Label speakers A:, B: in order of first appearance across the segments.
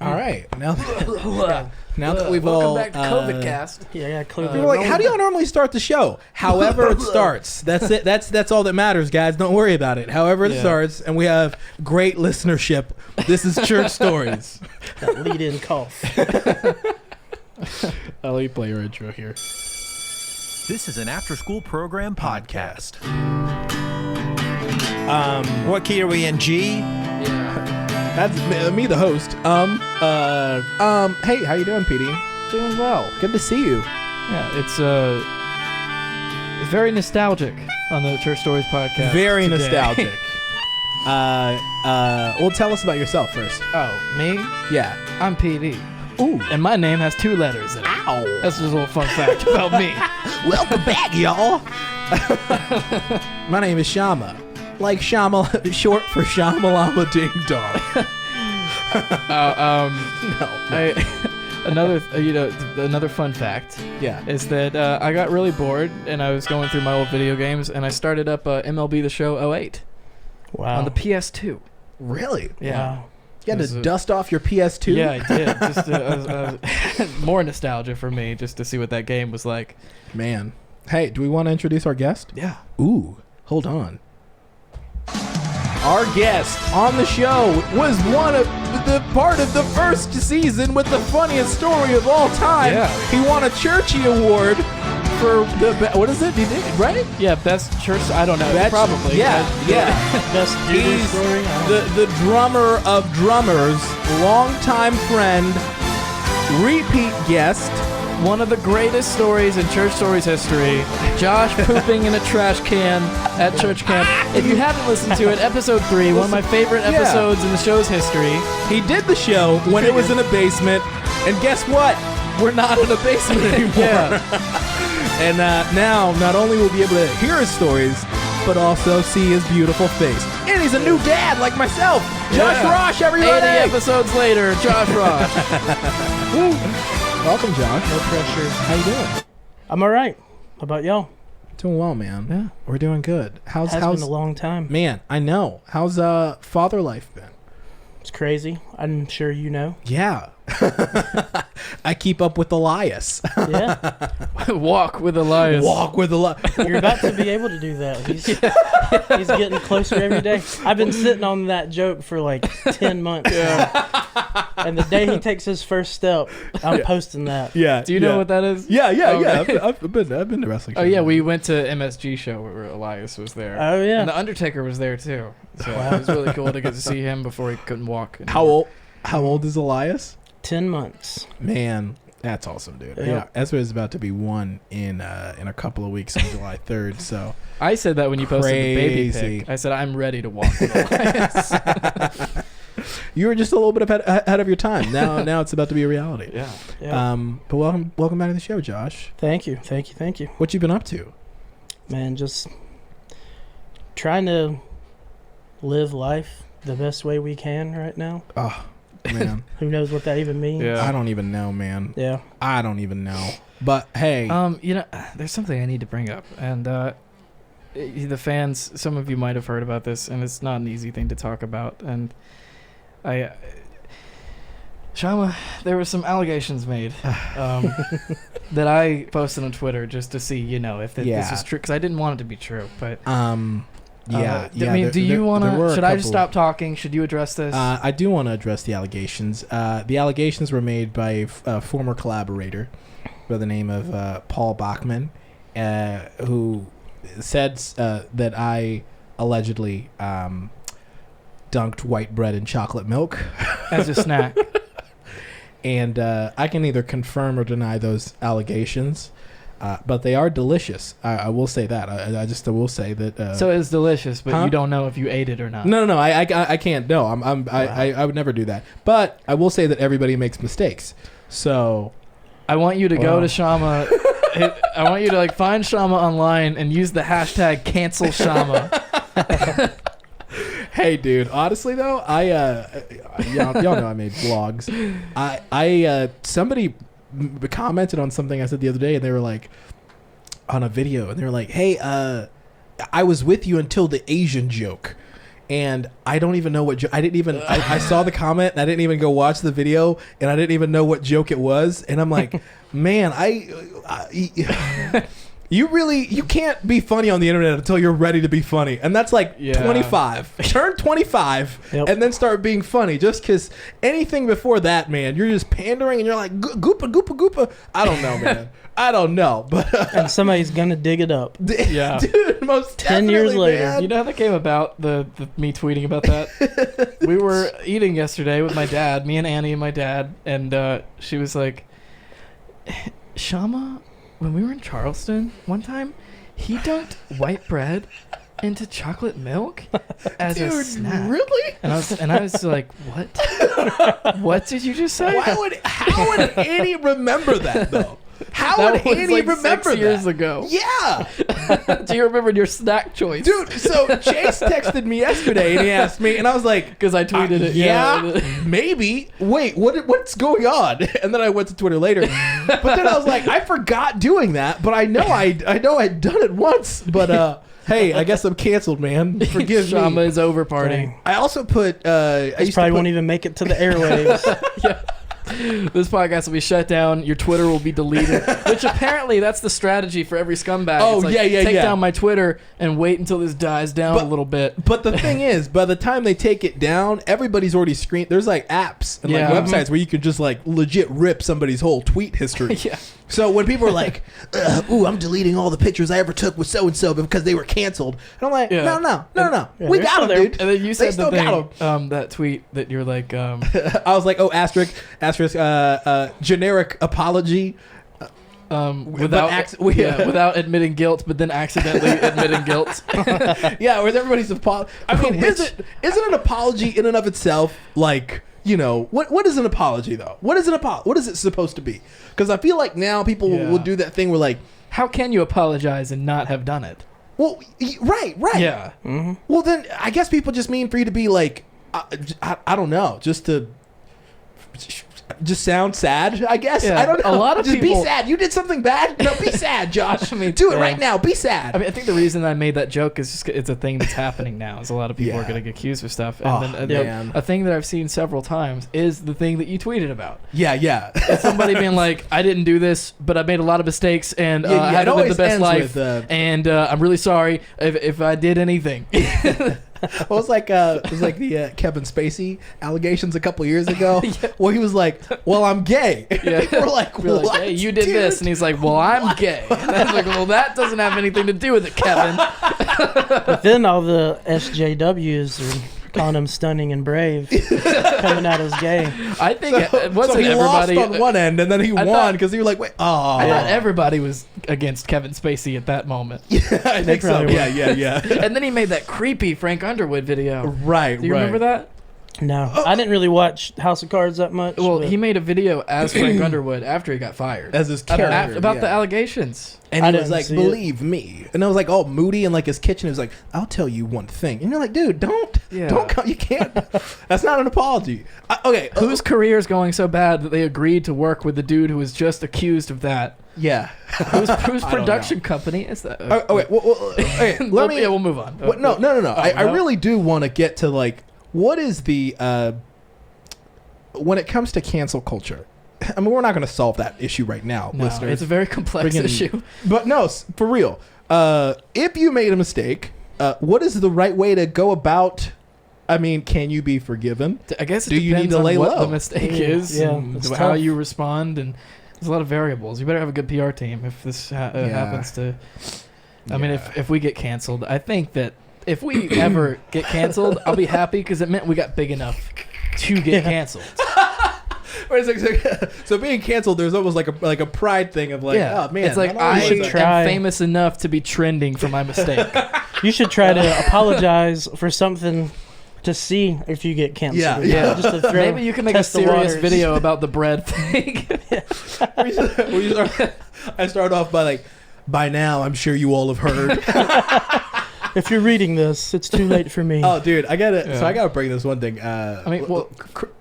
A: All right. Now that we've
B: Welcome
A: all
B: back to COVID cast.
C: Yeah,
A: People are like, how do y'all normally start the show? However it starts. That's it. That's all that matters, guys. Don't worry about it. However it starts, and we have great listenership. This is Church Stories.
C: that lead-in cough.
A: I'll let you play your intro here.
D: This is an after-school program podcast.
E: What key are we in? G?
B: Yeah.
A: That's me, the host. Hey, how you doing, PD?
F: Doing well.
A: Good to see you.
F: Yeah, it's very nostalgic on the Church Stories podcast.
A: Very
F: today.
A: nostalgic. Well, tell us about yourself first.
F: Oh, me?
A: Yeah.
F: I'm PD.
A: Ooh.
F: And my name has 2 letters in it.
A: Ow.
F: That's just a little fun fact about me.
A: Welcome back, y'all. My name is Shama. Like Shama, short for Shamalama Ding Dong.
F: Another fun fact.
A: Yeah.
F: Is that I got really bored and I was going through my old video games and I started up MLB The Show 08
C: Wow.
F: on the PS2.
A: Really?
F: Yeah.
C: Wow.
A: You had to dust off your PS2?
F: Yeah, I did. Just more nostalgia for me, just to see what that game was like.
A: Man. Hey, do we want to introduce our guest?
F: Yeah.
A: Ooh, hold on. Our guest on the show was one of the part of the first season with the funniest story of all time.
F: Yeah.
A: He won a Churchy Award for the what is it? He did, right?
F: Yeah, best church. I don't know.
A: Best-
F: Probably.
A: Yeah, yeah.
C: Best dude
A: He's
C: story. I don't know.
A: the drummer of drummers, longtime friend, repeat guest.
F: One of the greatest stories in church stories history. Josh pooping in a trash can at church camp. If you haven't listened to it, episode 3, one of my favorite episodes in the show's history.
A: He did the show when it was in a basement, and guess what? We're not in a basement anymore.
F: Yeah.
A: And now, not only will we be able to hear his stories, but also see his beautiful face. And he's a new dad like myself. Josh Raush, everybody!
F: 80 episodes later, Josh Raush.
A: Welcome, Josh.
C: No pressure.
A: How you doing?
C: I'm all right. How about y'all?
A: Doing well, man.
F: Yeah.
A: We're doing good. How's
C: Has been a long time.
A: Man, I know. How's father life been?
C: It's crazy. I'm sure you know.
A: Yeah. I keep up with Elias.
C: Yeah.
F: Walk with Elias.
A: Walk with Elias.
C: You're about to be able to do that. He's getting closer every day. I've been sitting on that joke for like 10 months now. And the day he takes his first step, I'm posting that.
A: Yeah.
F: Do you know what that is?
A: Yeah.
F: Okay.
A: I've been to wrestling.
F: Oh yeah, we went to MSG show where Elias was there.
C: Oh, yeah.
F: And the Undertaker was there too. So it was really cool to get to see him before he couldn't walk.
A: How old is Elias?
C: 10 months.
A: Man, that's awesome, dude.
C: Yeah.
A: Yeah, Ezra is about to be 1 in a couple of weeks on July 3rd. So
F: I said that when you posted the baby
A: Crazy.
F: pic. I said I'm ready to walk with Elias.
A: you were just a little bit ahead of your time. Now it's about to be a reality.
F: Yeah.
C: Yeah.
A: But welcome back to the show, Josh.
C: Thank you.
A: What you been up to?
C: Man, just trying to live life the best way we can right now.
A: Oh, man.
C: Who knows what that even means?
F: Yeah.
A: I don't even know, man.
C: Yeah.
A: I don't even know. But hey,
F: There's something I need to bring up, and the fans, some of you might have heard about this, and it's not an easy thing to talk about. And Shama, there were some allegations made that I posted on Twitter just to see, if this is true, because I didn't want it to be true. But do you want to? Should I just stop talking? Should you address this?
A: I do want to address the allegations. The allegations were made by a former collaborator by the name of Paul Bachman, who said that I allegedly dunked white bread in chocolate milk
F: as a snack.
A: And I can either confirm or deny those allegations. But they are delicious. I will say that. I will say that.
F: So it's delicious, but you don't know if you ate it or not.
A: No. I can't. No, I would never do that. But I will say that everybody makes mistakes. So
F: I want you to go to Shama. I want you to find Shama online and use the hashtag cancel Shama.
A: Hey, dude. Honestly, though, y'all know I made vlogs. Somebody commented on something I said the other day, and they were like, on a video, and they were like, hey, I was with you until the Asian joke. And I don't even know what I didn't even I saw the comment and I didn't even go watch the video and I didn't even know what joke it was, and I'm like, man, you can't be funny on the internet until you're ready to be funny, and that's like 25. Turn 25 and then start being funny. Just because anything before that, man, you're just pandering and you're like goopa. I don't know, man. I don't know, but
C: and somebody's gonna dig it up.
F: Yeah,
A: dude, most
C: 10 years later.
A: man.
F: You know how that came about? The me tweeting about that. We were eating yesterday with my dad, me and Annie and my dad, and she was like, "Shama, when we were in Charleston one time, he dunked white bread into chocolate milk as a snack."
A: Really?
F: And I was like, "What? What did you just say?"
A: How would Annie remember that though? How would Annie remember
F: 6 years
A: that?
F: ago.
A: Yeah.
F: Do you remember your snack choice?
A: Dude, so Chase texted me yesterday and he asked me, and I was like,
F: because I tweeted it.
A: Yeah, maybe. Wait, what's going on? And then I went to Twitter later. But then I was like, I forgot doing that, but I know I'd done it once. But hey, I guess I'm canceled, man. Forgive me.
F: Shama is over party.
A: I also put
C: This probably won't even make it to the airwaves.
F: Yeah. This podcast will be shut down. Your Twitter will be deleted. Which apparently that's the strategy for every scumbag.
A: Oh,
F: it's take down my Twitter and wait until this dies down a little bit.
A: But the thing is, by the time they take it down, everybody's already screened. There's like apps and like websites where you can just like legit rip somebody's whole tweet history.
F: Yeah.
A: So when people are like, "Ooh, I'm deleting all the pictures I ever took with so and so because they were canceled," and I'm like, "No,
C: Yeah,
A: we got them, dude."
F: And then you said
A: still got
F: that tweet that you're like,
A: I was like, "Oh, asterisk, generic apology."
F: Without admitting guilt, but then accidentally admitting guilt.
A: Yeah, whereas everybody's apology. I mean, isn't an apology in and of itself like, you know, what is an apology though? What is it supposed to be? Because I feel like now people will do that thing where like,
F: how can you apologize and not have done it?
A: Well, right.
F: Yeah.
C: Mm-hmm.
A: Well, then I guess people just mean for you to be like, I don't know, just sound sad, I guess.
F: Yeah,
A: I don't know.
F: a lot of
A: just
F: people
A: be sad. You did something bad. No, be sad, Josh. I mean, do it right now. Be sad.
F: I mean, I think the reason I made that joke is just it's a thing that's happening now. Is a lot of people are going to get accused of stuff. And then a thing that I've seen several times is the thing that you tweeted about.
A: Yeah.
F: It's somebody being like, "I didn't do this, but I made a lot of mistakes, and I haven't lived the best life, and I'm really sorry if I did anything."
A: Well, it was like the Kevin Spacey allegations a couple years ago, where he was like, "Well, I'm gay."
F: Yeah.
A: We're like, "What?
F: Hey, you did this," and he's like, "Well, I'm gay." And I was like, "Well, that doesn't have anything to do with it, Kevin."
C: But then all the SJWs are calling him stunning and brave, coming out as gay.
F: I think it wasn't
A: so he
F: everybody
A: lost on one end, and then he won because he was like, "Wait,
F: I thought everybody was against Kevin Spacey at that moment."
A: Yeah, I think so.
C: probably
A: Yeah.
F: And then he made that creepy Frank Underwood video.
A: Right.
F: Do you remember that?
C: No, I didn't really watch House of Cards that much.
F: Well,
C: but
F: he made a video as Frank Underwood after he got fired.
A: As his character.
F: About the allegations.
A: And
C: I
A: he was
C: didn't
A: like,
C: see
A: "Believe me." And I was like all moody in like his kitchen. He was like, "I'll tell you one thing." And you're like, "Dude, don't come. You can't. That's not an apology." Okay.
F: Whose career is going so bad that they agreed to work with the dude who was just accused of that?
A: Yeah.
F: Whose production company is that?
A: Okay. Well, okay.
F: We'll move on.
A: No. I really do want to get to like, what is the when it comes to cancel culture. I mean, we're not going to solve that issue right now, listeners.
F: It's a very complex issue.
A: But no, for real. If you made a mistake, what is the right way to go about? I mean, can you be forgiven?
F: I guess it
A: Do you
F: depends
A: need to lay
F: on what
A: low?
F: the mistake is, and how you respond, and there's a lot of variables. You better have a good PR team if this happens to. I mean, if we get canceled, I think that if we ever get canceled, I'll be happy because it meant we got big enough to get canceled.
A: So being canceled, there's almost like a pride thing of like, oh man,
F: it's like I am famous enough to be trending for my mistake.
C: You should try to apologize for something to see if you get canceled.
A: Yeah.
C: Just to throw,
F: maybe you can make a serious video about the bread thing.
A: I start off by like, by now I'm sure you all have heard.
C: If you're reading this, it's too late for me.
A: Oh, dude, I gotta bring this one thing.
F: I mean,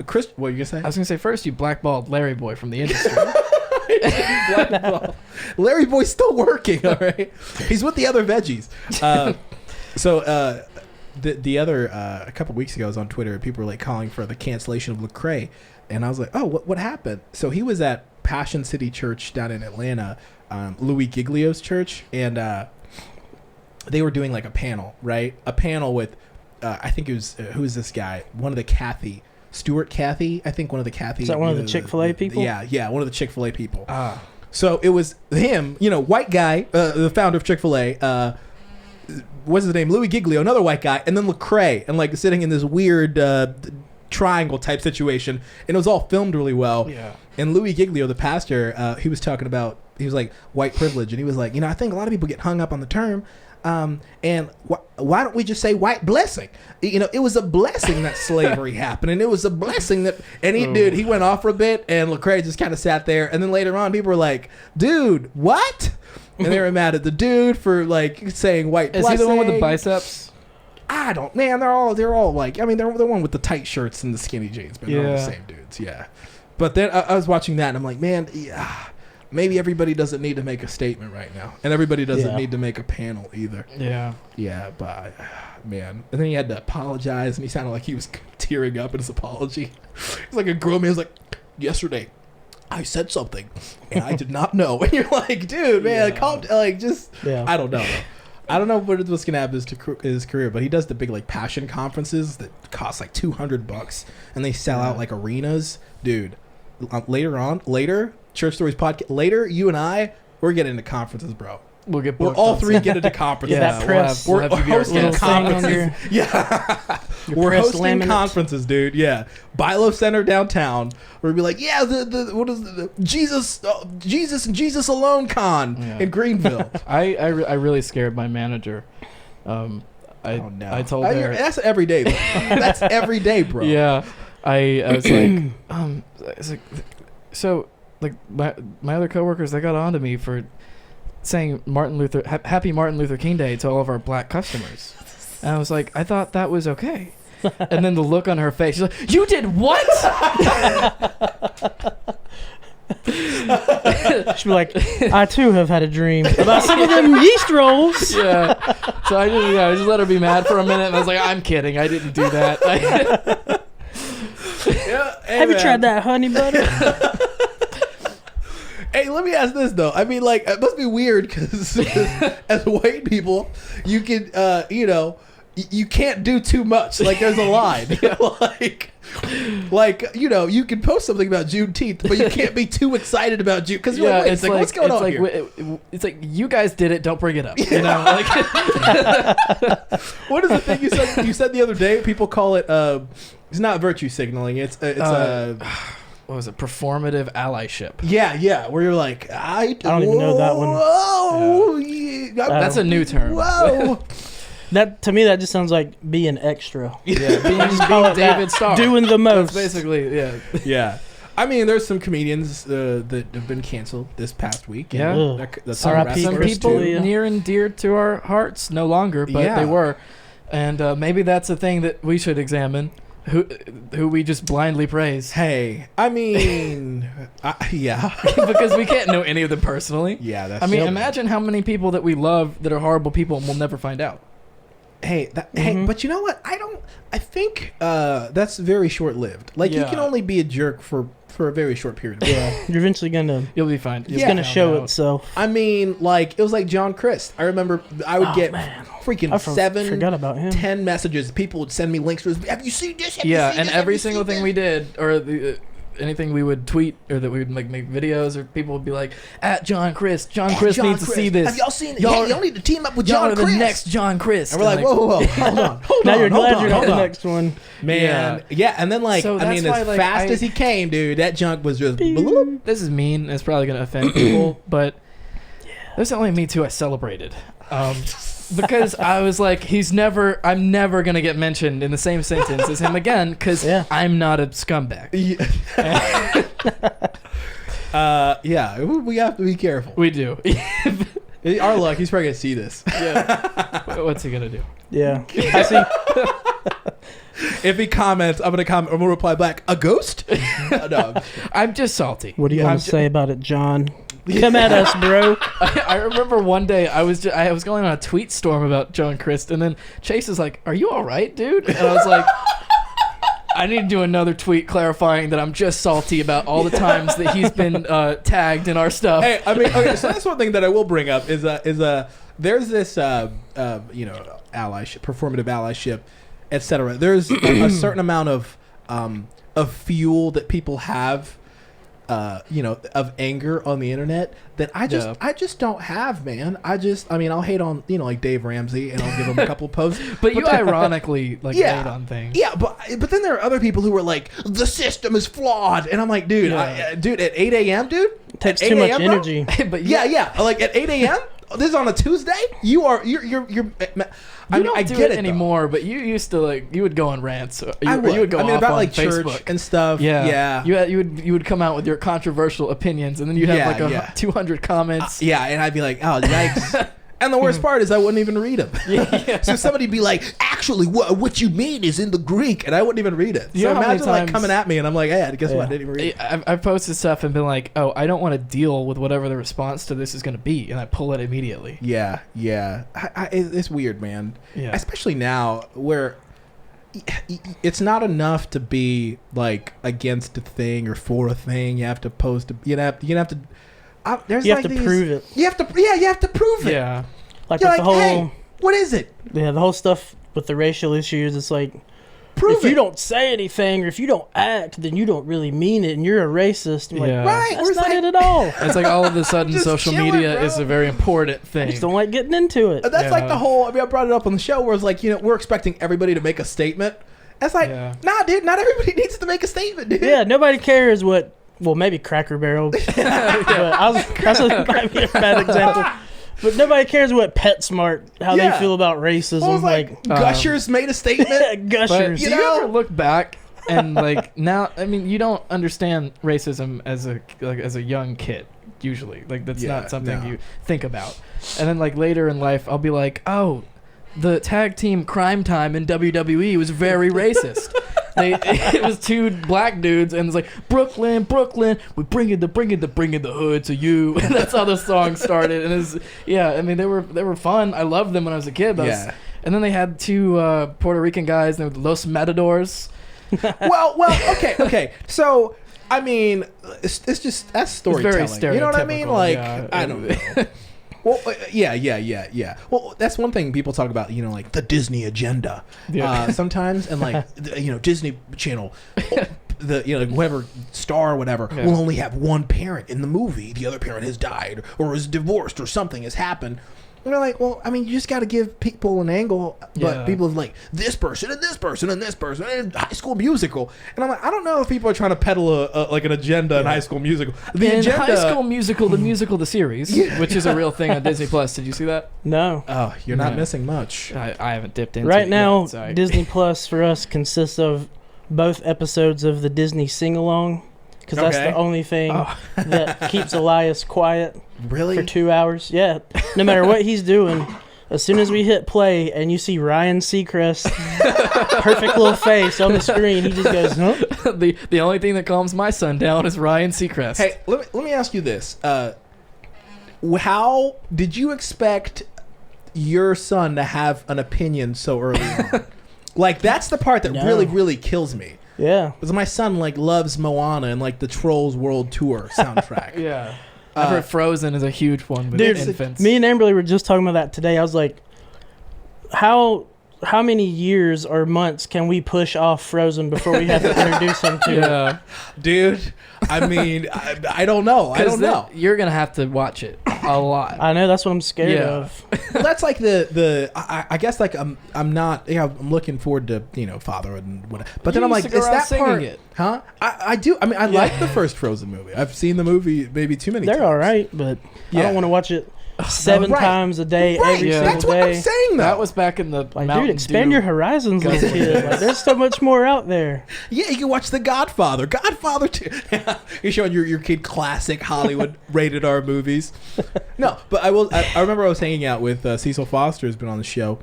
A: Chris, what are you gonna say?
F: I was gonna say first, you blackballed Larry Boy from the industry.
A: Blind Ball. Larry Boy's still working. All right, he's with the other veggies. The other a couple weeks ago, I was on Twitter. People were like calling for the cancellation of Lecrae, and I was like, oh, what happened? So he was at Passion City Church down in Atlanta, Louis Giglio's church, and they were doing like a panel, right? A panel with I think it was who is this guy? One of the Kathy. Stuart Cathy, I think one of the Kathy.
C: Is that one of the Chick-fil-A people?
A: Yeah, one of the Chick-fil-A people. So it was him, white guy, the founder of Chick-fil-A. What's his name? Louis Giglio, another white guy, and then Lecrae, and like sitting in this weird triangle type situation, and it was all filmed really well.
F: Yeah.
A: And Louis Giglio, the pastor, he was talking about, he was like white privilege, and he was like, I think a lot of people get hung up on the term. And why don't we just say white blessing? It was a blessing that slavery happened, and it was a blessing that. And he went off for a bit, and Lecrae just kind of sat there. And then later on, people were like, "Dude, what?" And they were mad at the dude for like saying white blessing.
F: Is he the one with the biceps?
A: I don't. Man, they're all like. They're the one with the tight shirts and the skinny jeans, but they're all the same dudes. Yeah. But then I was watching that, and I'm like, man, yeah. Maybe everybody doesn't need to make a statement right now, and everybody doesn't need to make a panel either.
F: Yeah.
A: Yeah, but man, and then he had to apologize, and he sounded like he was tearing up in his apology. He's like a grown man. He was like, "Yesterday, I said something, and I did not know." And you're like, "Dude, man, calm down." Like, just I don't know. I don't know what's gonna happen to his career, but he does the big like passion conferences that cost like $200, and they sell out like arenas, dude. Later. Church Stories podcast. Later, you and I, we're getting into conferences, bro.
F: We'll get
A: We're all three getting into conferences.
C: That press.
A: We're hosting conferences. We're hosting
C: laminate.
A: conferences, dude. Yeah, Bilo Center downtown. We'll be like, what is the Jesus and Jesus Alone con in Greenville.
F: I really scared my manager. I told her
A: that's every day. Though. That's every day, bro.
F: Yeah, I was like, so. Like my other coworkers, they got onto me for saying Happy Martin Luther King Day to all of our black customers, and I was like, I thought that was okay. And then the look on her face, she's like, "You did what?"
C: She'd be like, "I too have had a dream about some of them yeast rolls."
F: Yeah. So I just let her be mad for a minute, and I was like, "I'm kidding. I didn't do that."
C: Have you tried that honey butter?
A: Hey, let me ask this though. I mean, like, it must be weird because as white people, you can, you can't do too much. Like, there's a line. You can post something about Juneteenth, but you can't be too excited about June because you're like, wait, what's going on here?
F: It's like, you guys did it. Don't bring it up. You know. Like,
A: what is the thing you said? You said the other day. People call it. It's not virtue signaling. It's
F: what was it? Performative allyship.
A: Yeah. Where you're like, I
C: don't even know that one.
A: Whoa,
F: that's a new term.
A: Whoa.
C: That to me, that just sounds like being extra.
F: Yeah, being David Starr,
C: doing the most.
F: That's basically,
A: yeah. I mean, there's some comedians that have been canceled this past week.
F: Yeah,
C: some
F: people near and dear to our hearts no longer, but they were, and maybe that's a thing that we should examine. Who we just blindly praise.
A: Hey, I mean, yeah.
F: Because we can't know any of them personally.
A: Yeah, that's
F: imagine how many people that we love that are horrible people and we'll never find out.
A: Hey, but you know what? I think that's very short-lived. Like, you can only be a jerk for a very short period of time.
C: You're eventually
F: you'll be fine.
C: It's gonna show itself.
A: I mean, like, it was like John Christ. I remember I would get freaking 10 messages. People would send me links to have you seen this?
F: And every single thing we did, or anything we would tweet, or that we would like make videos, or people would be like, at John Christ needs to see this.
A: Have y'all seen it? Y'all need to team up with John Christ.
F: Y'all are the next John Christ.
A: And we're like, whoa, hold on.
C: Now you're glad you're not the next one.
A: Man. Yeah, and then like,
F: so
A: as fast as he came, dude, that junk was just bloop.
F: This is mean. It's probably going to offend people, but there's only me too I celebrated. Because I was like, I'm never going to get mentioned in the same sentence as him again, because I'm not a scumbag.
A: We have to be careful.
F: We do.
A: Our luck, he's probably going to see this.
F: Yeah. What's he going to do?
C: Yeah. I see.
A: If he comments, I'm gonna reply back, a ghost? No.
F: I'm just salty.
C: What do you want to say about it, John? Come at us, bro.
F: I remember one day I was going on a tweet storm about Joe and Chris, and then Chase is like, "Are you all right, dude?" And I was like, I need to do another tweet clarifying that I'm just salty about all the times that he's been tagged in our stuff.
A: Hey, I mean, okay, so that's one thing that I will bring up is there's this allyship, performative allyship, etc. There's a certain amount of fuel that people have, of anger on the internet that I just don't have, man. I'll hate on like Dave Ramsey, and I'll give him a couple posts.
F: But you ironically hate on things.
A: Yeah, but then there are other people who are like, the system is flawed, and I'm like, dude, dude, at 8 a.m., dude,
C: it takes too much energy.
F: But
A: yeah, like at 8 a.m. This is on a Tuesday. You're. I
F: don't do
A: get
F: it anymore, but you used to you would go on rants. You would go off
A: about
F: on
A: like
F: Facebook
A: church and stuff.
F: Yeah. You would come out with your controversial opinions, and then you'd have 200 comments.
A: And I'd be like, oh, yikes. And the worst part is I wouldn't even read them. So somebody'd be like, actually, what you mean is in the Greek, and I wouldn't even read it. So imagine like coming at me, and I'm like, hey, guess what? I didn't even read it.
F: I've posted stuff and been like, oh, I don't want to deal with whatever the response to this is going to be, and I pull it immediately.
A: Yeah. It's weird, man. Yeah. Especially now where it's not enough to be like against a thing or for a thing. You have to post. You have to.
C: You have to prove it.
A: You have to prove it.
F: Yeah.
C: Like with the whole,
A: hey, what is it?
C: Yeah, the whole stuff with the racial issues. It's like, if you don't say anything or if you don't act, then you don't really mean it, and you're a racist. I'm like,
A: right?
C: That's not it at all.
F: It's like all of a sudden social media is a very important thing.
C: I just don't like getting into it.
A: That's like the whole. I brought it up on the show where it's like, we're expecting everybody to make a statement. That's like, nah, dude. Not everybody needs to make a statement, dude.
C: Yeah, nobody cares what. Well, maybe Cracker Barrel. But that's might be a bad example. But nobody cares what PetSmart, how they feel about racism.
A: Well, like Gushers made a statement.
C: Gushers.
F: Do you ever look back and now? I mean, you don't understand racism as a young kid. Usually, that's not something you think about. And then later in life, I'll be like, oh, the tag team Crime Time in WWE was very racist. It was two black dudes, and it's like, Brooklyn, we bring in the hood to you. And that's how the song started. And they were fun. I loved them when I was a kid. And then they had two Puerto Rican guys, and they were Los Matadors.
A: well, okay. So, I mean, it's just that's storytelling.
F: It's very stereotypical.
A: You know what I mean? I don't know. Well, yeah. Well, that's one thing people talk about, like the Disney agenda. Sometimes, and Disney Channel, whatever star or whatever will only have one parent in the movie. The other parent has died or is divorced or something has happened. And they're like, well, I mean, you just got to give people an angle, but people have this person and this person and this person and High School Musical, and I'm like, I don't know if people are trying to peddle an agenda in High School Musical.
F: High School Musical, the musical, the series, which is a real thing on Disney Plus. Did you see that?
C: No.
A: Oh, you're not missing much.
F: I haven't dipped into
C: right
F: it
C: now.
F: Yet, so
C: Disney Plus for us consists of both episodes of the Disney Sing Along, because that's the only thing that keeps Elias quiet.
A: Really?
C: For 2 hours. Yeah. No matter what he's doing, as soon as we hit play and you see Ryan Seacrest, perfect little face on the screen, he just goes, huh?
F: The only thing that calms my son down is Ryan Seacrest.
A: Hey, let me ask you this. How did you expect your son to have an opinion so early on? That's the part that really, really kills me.
C: Yeah.
A: Because my son, loves Moana and, the Trolls World Tour soundtrack.
F: Yeah. I've heard Frozen is a huge one with infants.
C: Me and Amberly were just talking about that today. I was like, how many years or months can we push off Frozen before we have to introduce him to it?
A: Dude, I mean, I don't know. I don't know.
F: You're going to have to watch it a lot.
C: I know. That's what I'm scared of.
A: Well, that's I guess I'm not, I'm looking forward to, fatherhood and whatever. But then I'm like, is that part? It. Huh? I do. I mean, I like the first Frozen movie. I've seen the movie maybe too many times.
C: They're all right, but I don't want to watch it 7 times a day, every single
A: that's
C: day.
A: What I'm saying, though.
F: That was back in the
C: dude, expand your horizons, little kid. There's so much more out there.
A: Yeah, you can watch The Godfather. Godfather 2. You're showing your kid classic Hollywood rated R movies. No, but I remember I was hanging out with Cecil Foster, who's been on the show.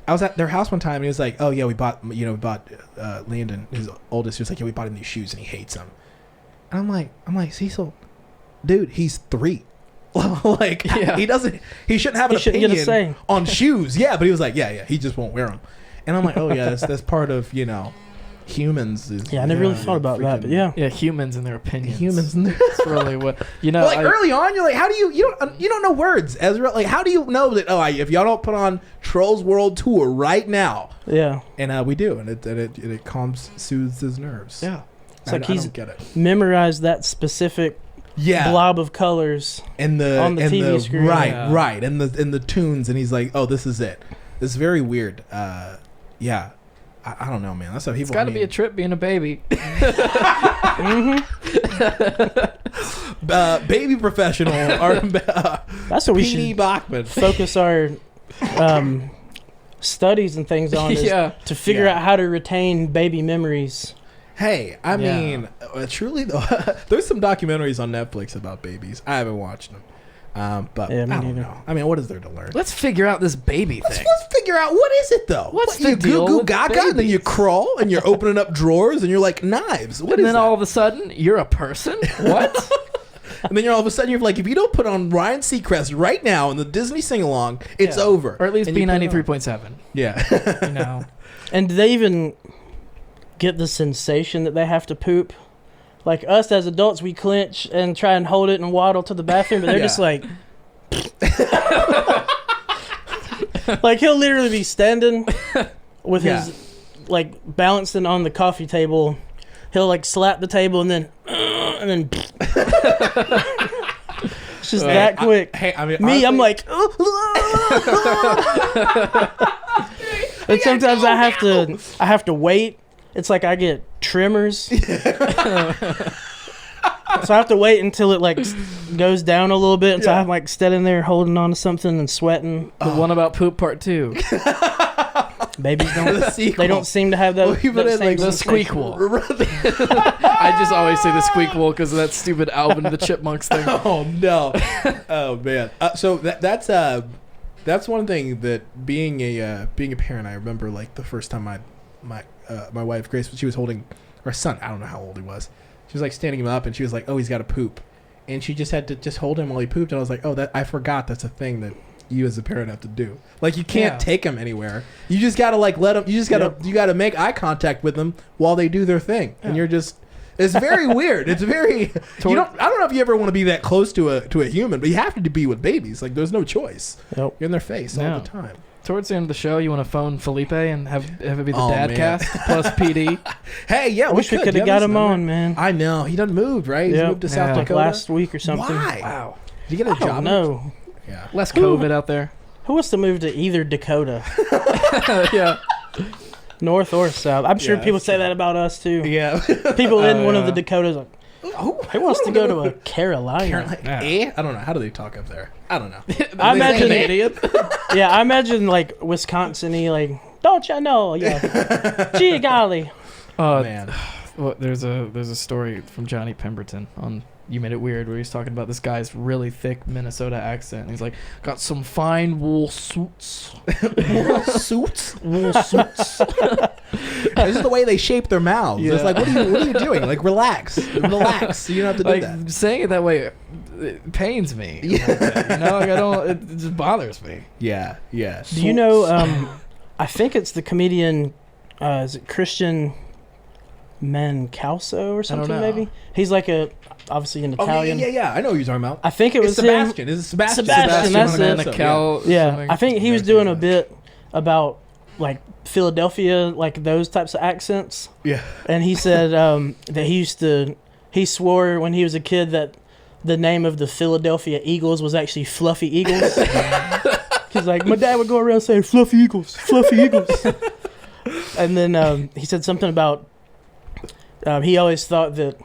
A: I was at their house one time, and he was like, "Oh yeah, we bought Landon, his oldest. He was like, yeah, we bought him these shoes, and he hates them." And I'm like, Cecil, dude, he's 3. Like, he shouldn't have an opinion on shoes. Yeah, but he was like, yeah, he just won't wear them. And I'm like, oh yeah, that's part of humans.
C: I never really thought about that, but yeah,
F: humans and their opinions.
A: Humans and
F: That's really what
A: like early on, you're like, how do you don't know words, Ezra? Like, how do you know that? Oh, if y'all don't put on Trolls World Tour right now, and we do, and it calms, soothes his nerves.
C: Yeah, it's like he's
A: get it.
C: Memorized that specific blob of colors on the TV screen.
A: Right, and the tunes, and he's like, oh, this is it. It's very weird. Yeah. I don't know, man. That's how people.
F: It's got to be a trip being a baby.
A: Baby professional.
C: That's what we should
A: Bachman.
C: focus our studies and things on. To figure out how to retain baby memories.
A: Hey, I mean, truly though, there's some documentaries on Netflix about babies. I haven't watched them. But I don't know. I mean, what is there to learn?
F: Let's figure out this baby thing.
A: Let's figure out what is it though.
F: What's the deal
A: goo
F: with
A: gaga,
F: babies?
A: and then you crawl and you're opening up drawers and you're like knives. What
F: and
A: is
F: then
A: that?
F: all of a sudden you're a person. What?
A: And then all of a sudden you're like, if you don't put on Ryan Seacrest right now in the Disney sing along, it's over.
F: Or at least B93.7.
A: Yeah.
C: And do they even get the sensation that they have to poop? Like us as adults, we clench and try and hold it and waddle to the bathroom, but they're just like. Like he'll literally be standing with his balancing on the coffee table. He'll like slap the table and then it's just that quick.
A: I mean,
C: me, I'm like and sometimes I have to wait. It's like I get tremors. So I have to wait until it goes down a little bit, and so I'm like standing there holding on to something and sweating.
F: The one about poop part 2.
C: Babies don't seem to have that.
F: The squeak wall. I just always say the squeak wall because of that stupid Alvin and the Chipmunks thing.
A: Oh no! Oh man! So that's one thing that being a parent, I remember like the first time my wife Grace, she was holding our son. I don't know how old he was. She was like standing him up, and she was like, "Oh, he's got to poop," and she just had to just hold him while he pooped. And I was like, "Oh, I forgot that's a thing that you as a parent have to do. Like you can't take him anywhere. You just gotta let them. You just gotta make eye contact with them while they do their thing, and you're just." It's very weird. It's very. I don't know if you ever want to be that close to a human, but you have to be with babies. Like there's no choice.
C: Yep.
A: You're in their face all the time.
F: Towards the end of the show, you want to phone Felipe and have it be the dad cast plus PD.
A: Hey, yeah,
C: I wish we could have got him on, man.
A: I know he done moved, right? He's moved to South Dakota
C: last week or something.
A: Why?
F: Wow.
A: Did you get a job?
C: No.
A: Yeah.
F: Less COVID out there.
C: Who wants to move to either Dakota?
F: Yeah.
C: North or south. I'm sure people say that about us too.
A: Yeah.
C: People in one of the Dakotas like, who wants to go to a Carolina?
A: I don't know. How do they talk up there? I don't know.
C: I imagine I imagine like Wisconsin-y, like, don't you know? Yeah. Gee golly.
F: Oh man. Well, there's a story from Johnny Pemberton on You Made It Weird where he's talking about this guy's really thick Minnesota accent. And he's like, got some fine wool suits.
A: Wool suits? Wool suits. This is the way they shape their mouths. Yeah. It's like, what are you doing? Like, relax. You don't have to do that.
F: Saying it that way, it pains me. Yeah. It just bothers me.
A: Yeah, yeah.
C: Do you know, I think it's the comedian, is it Christian Mancalso or something, maybe? He's like obviously an Italian.
A: Yeah. I know what you're talking about.
C: I think it was
A: Sebastian.
C: him.
A: Is it Sebastian?
C: Sebastian, that's it.
F: Yeah.
C: I think he was doing a bit about like Philadelphia, like those types of accents.
A: Yeah.
C: And he said that he swore when he was a kid that the name of the Philadelphia Eagles was actually Fluffy Eagles. He's like, my dad would go around saying Fluffy Eagles, Fluffy Eagles. And then he said something about he always thought that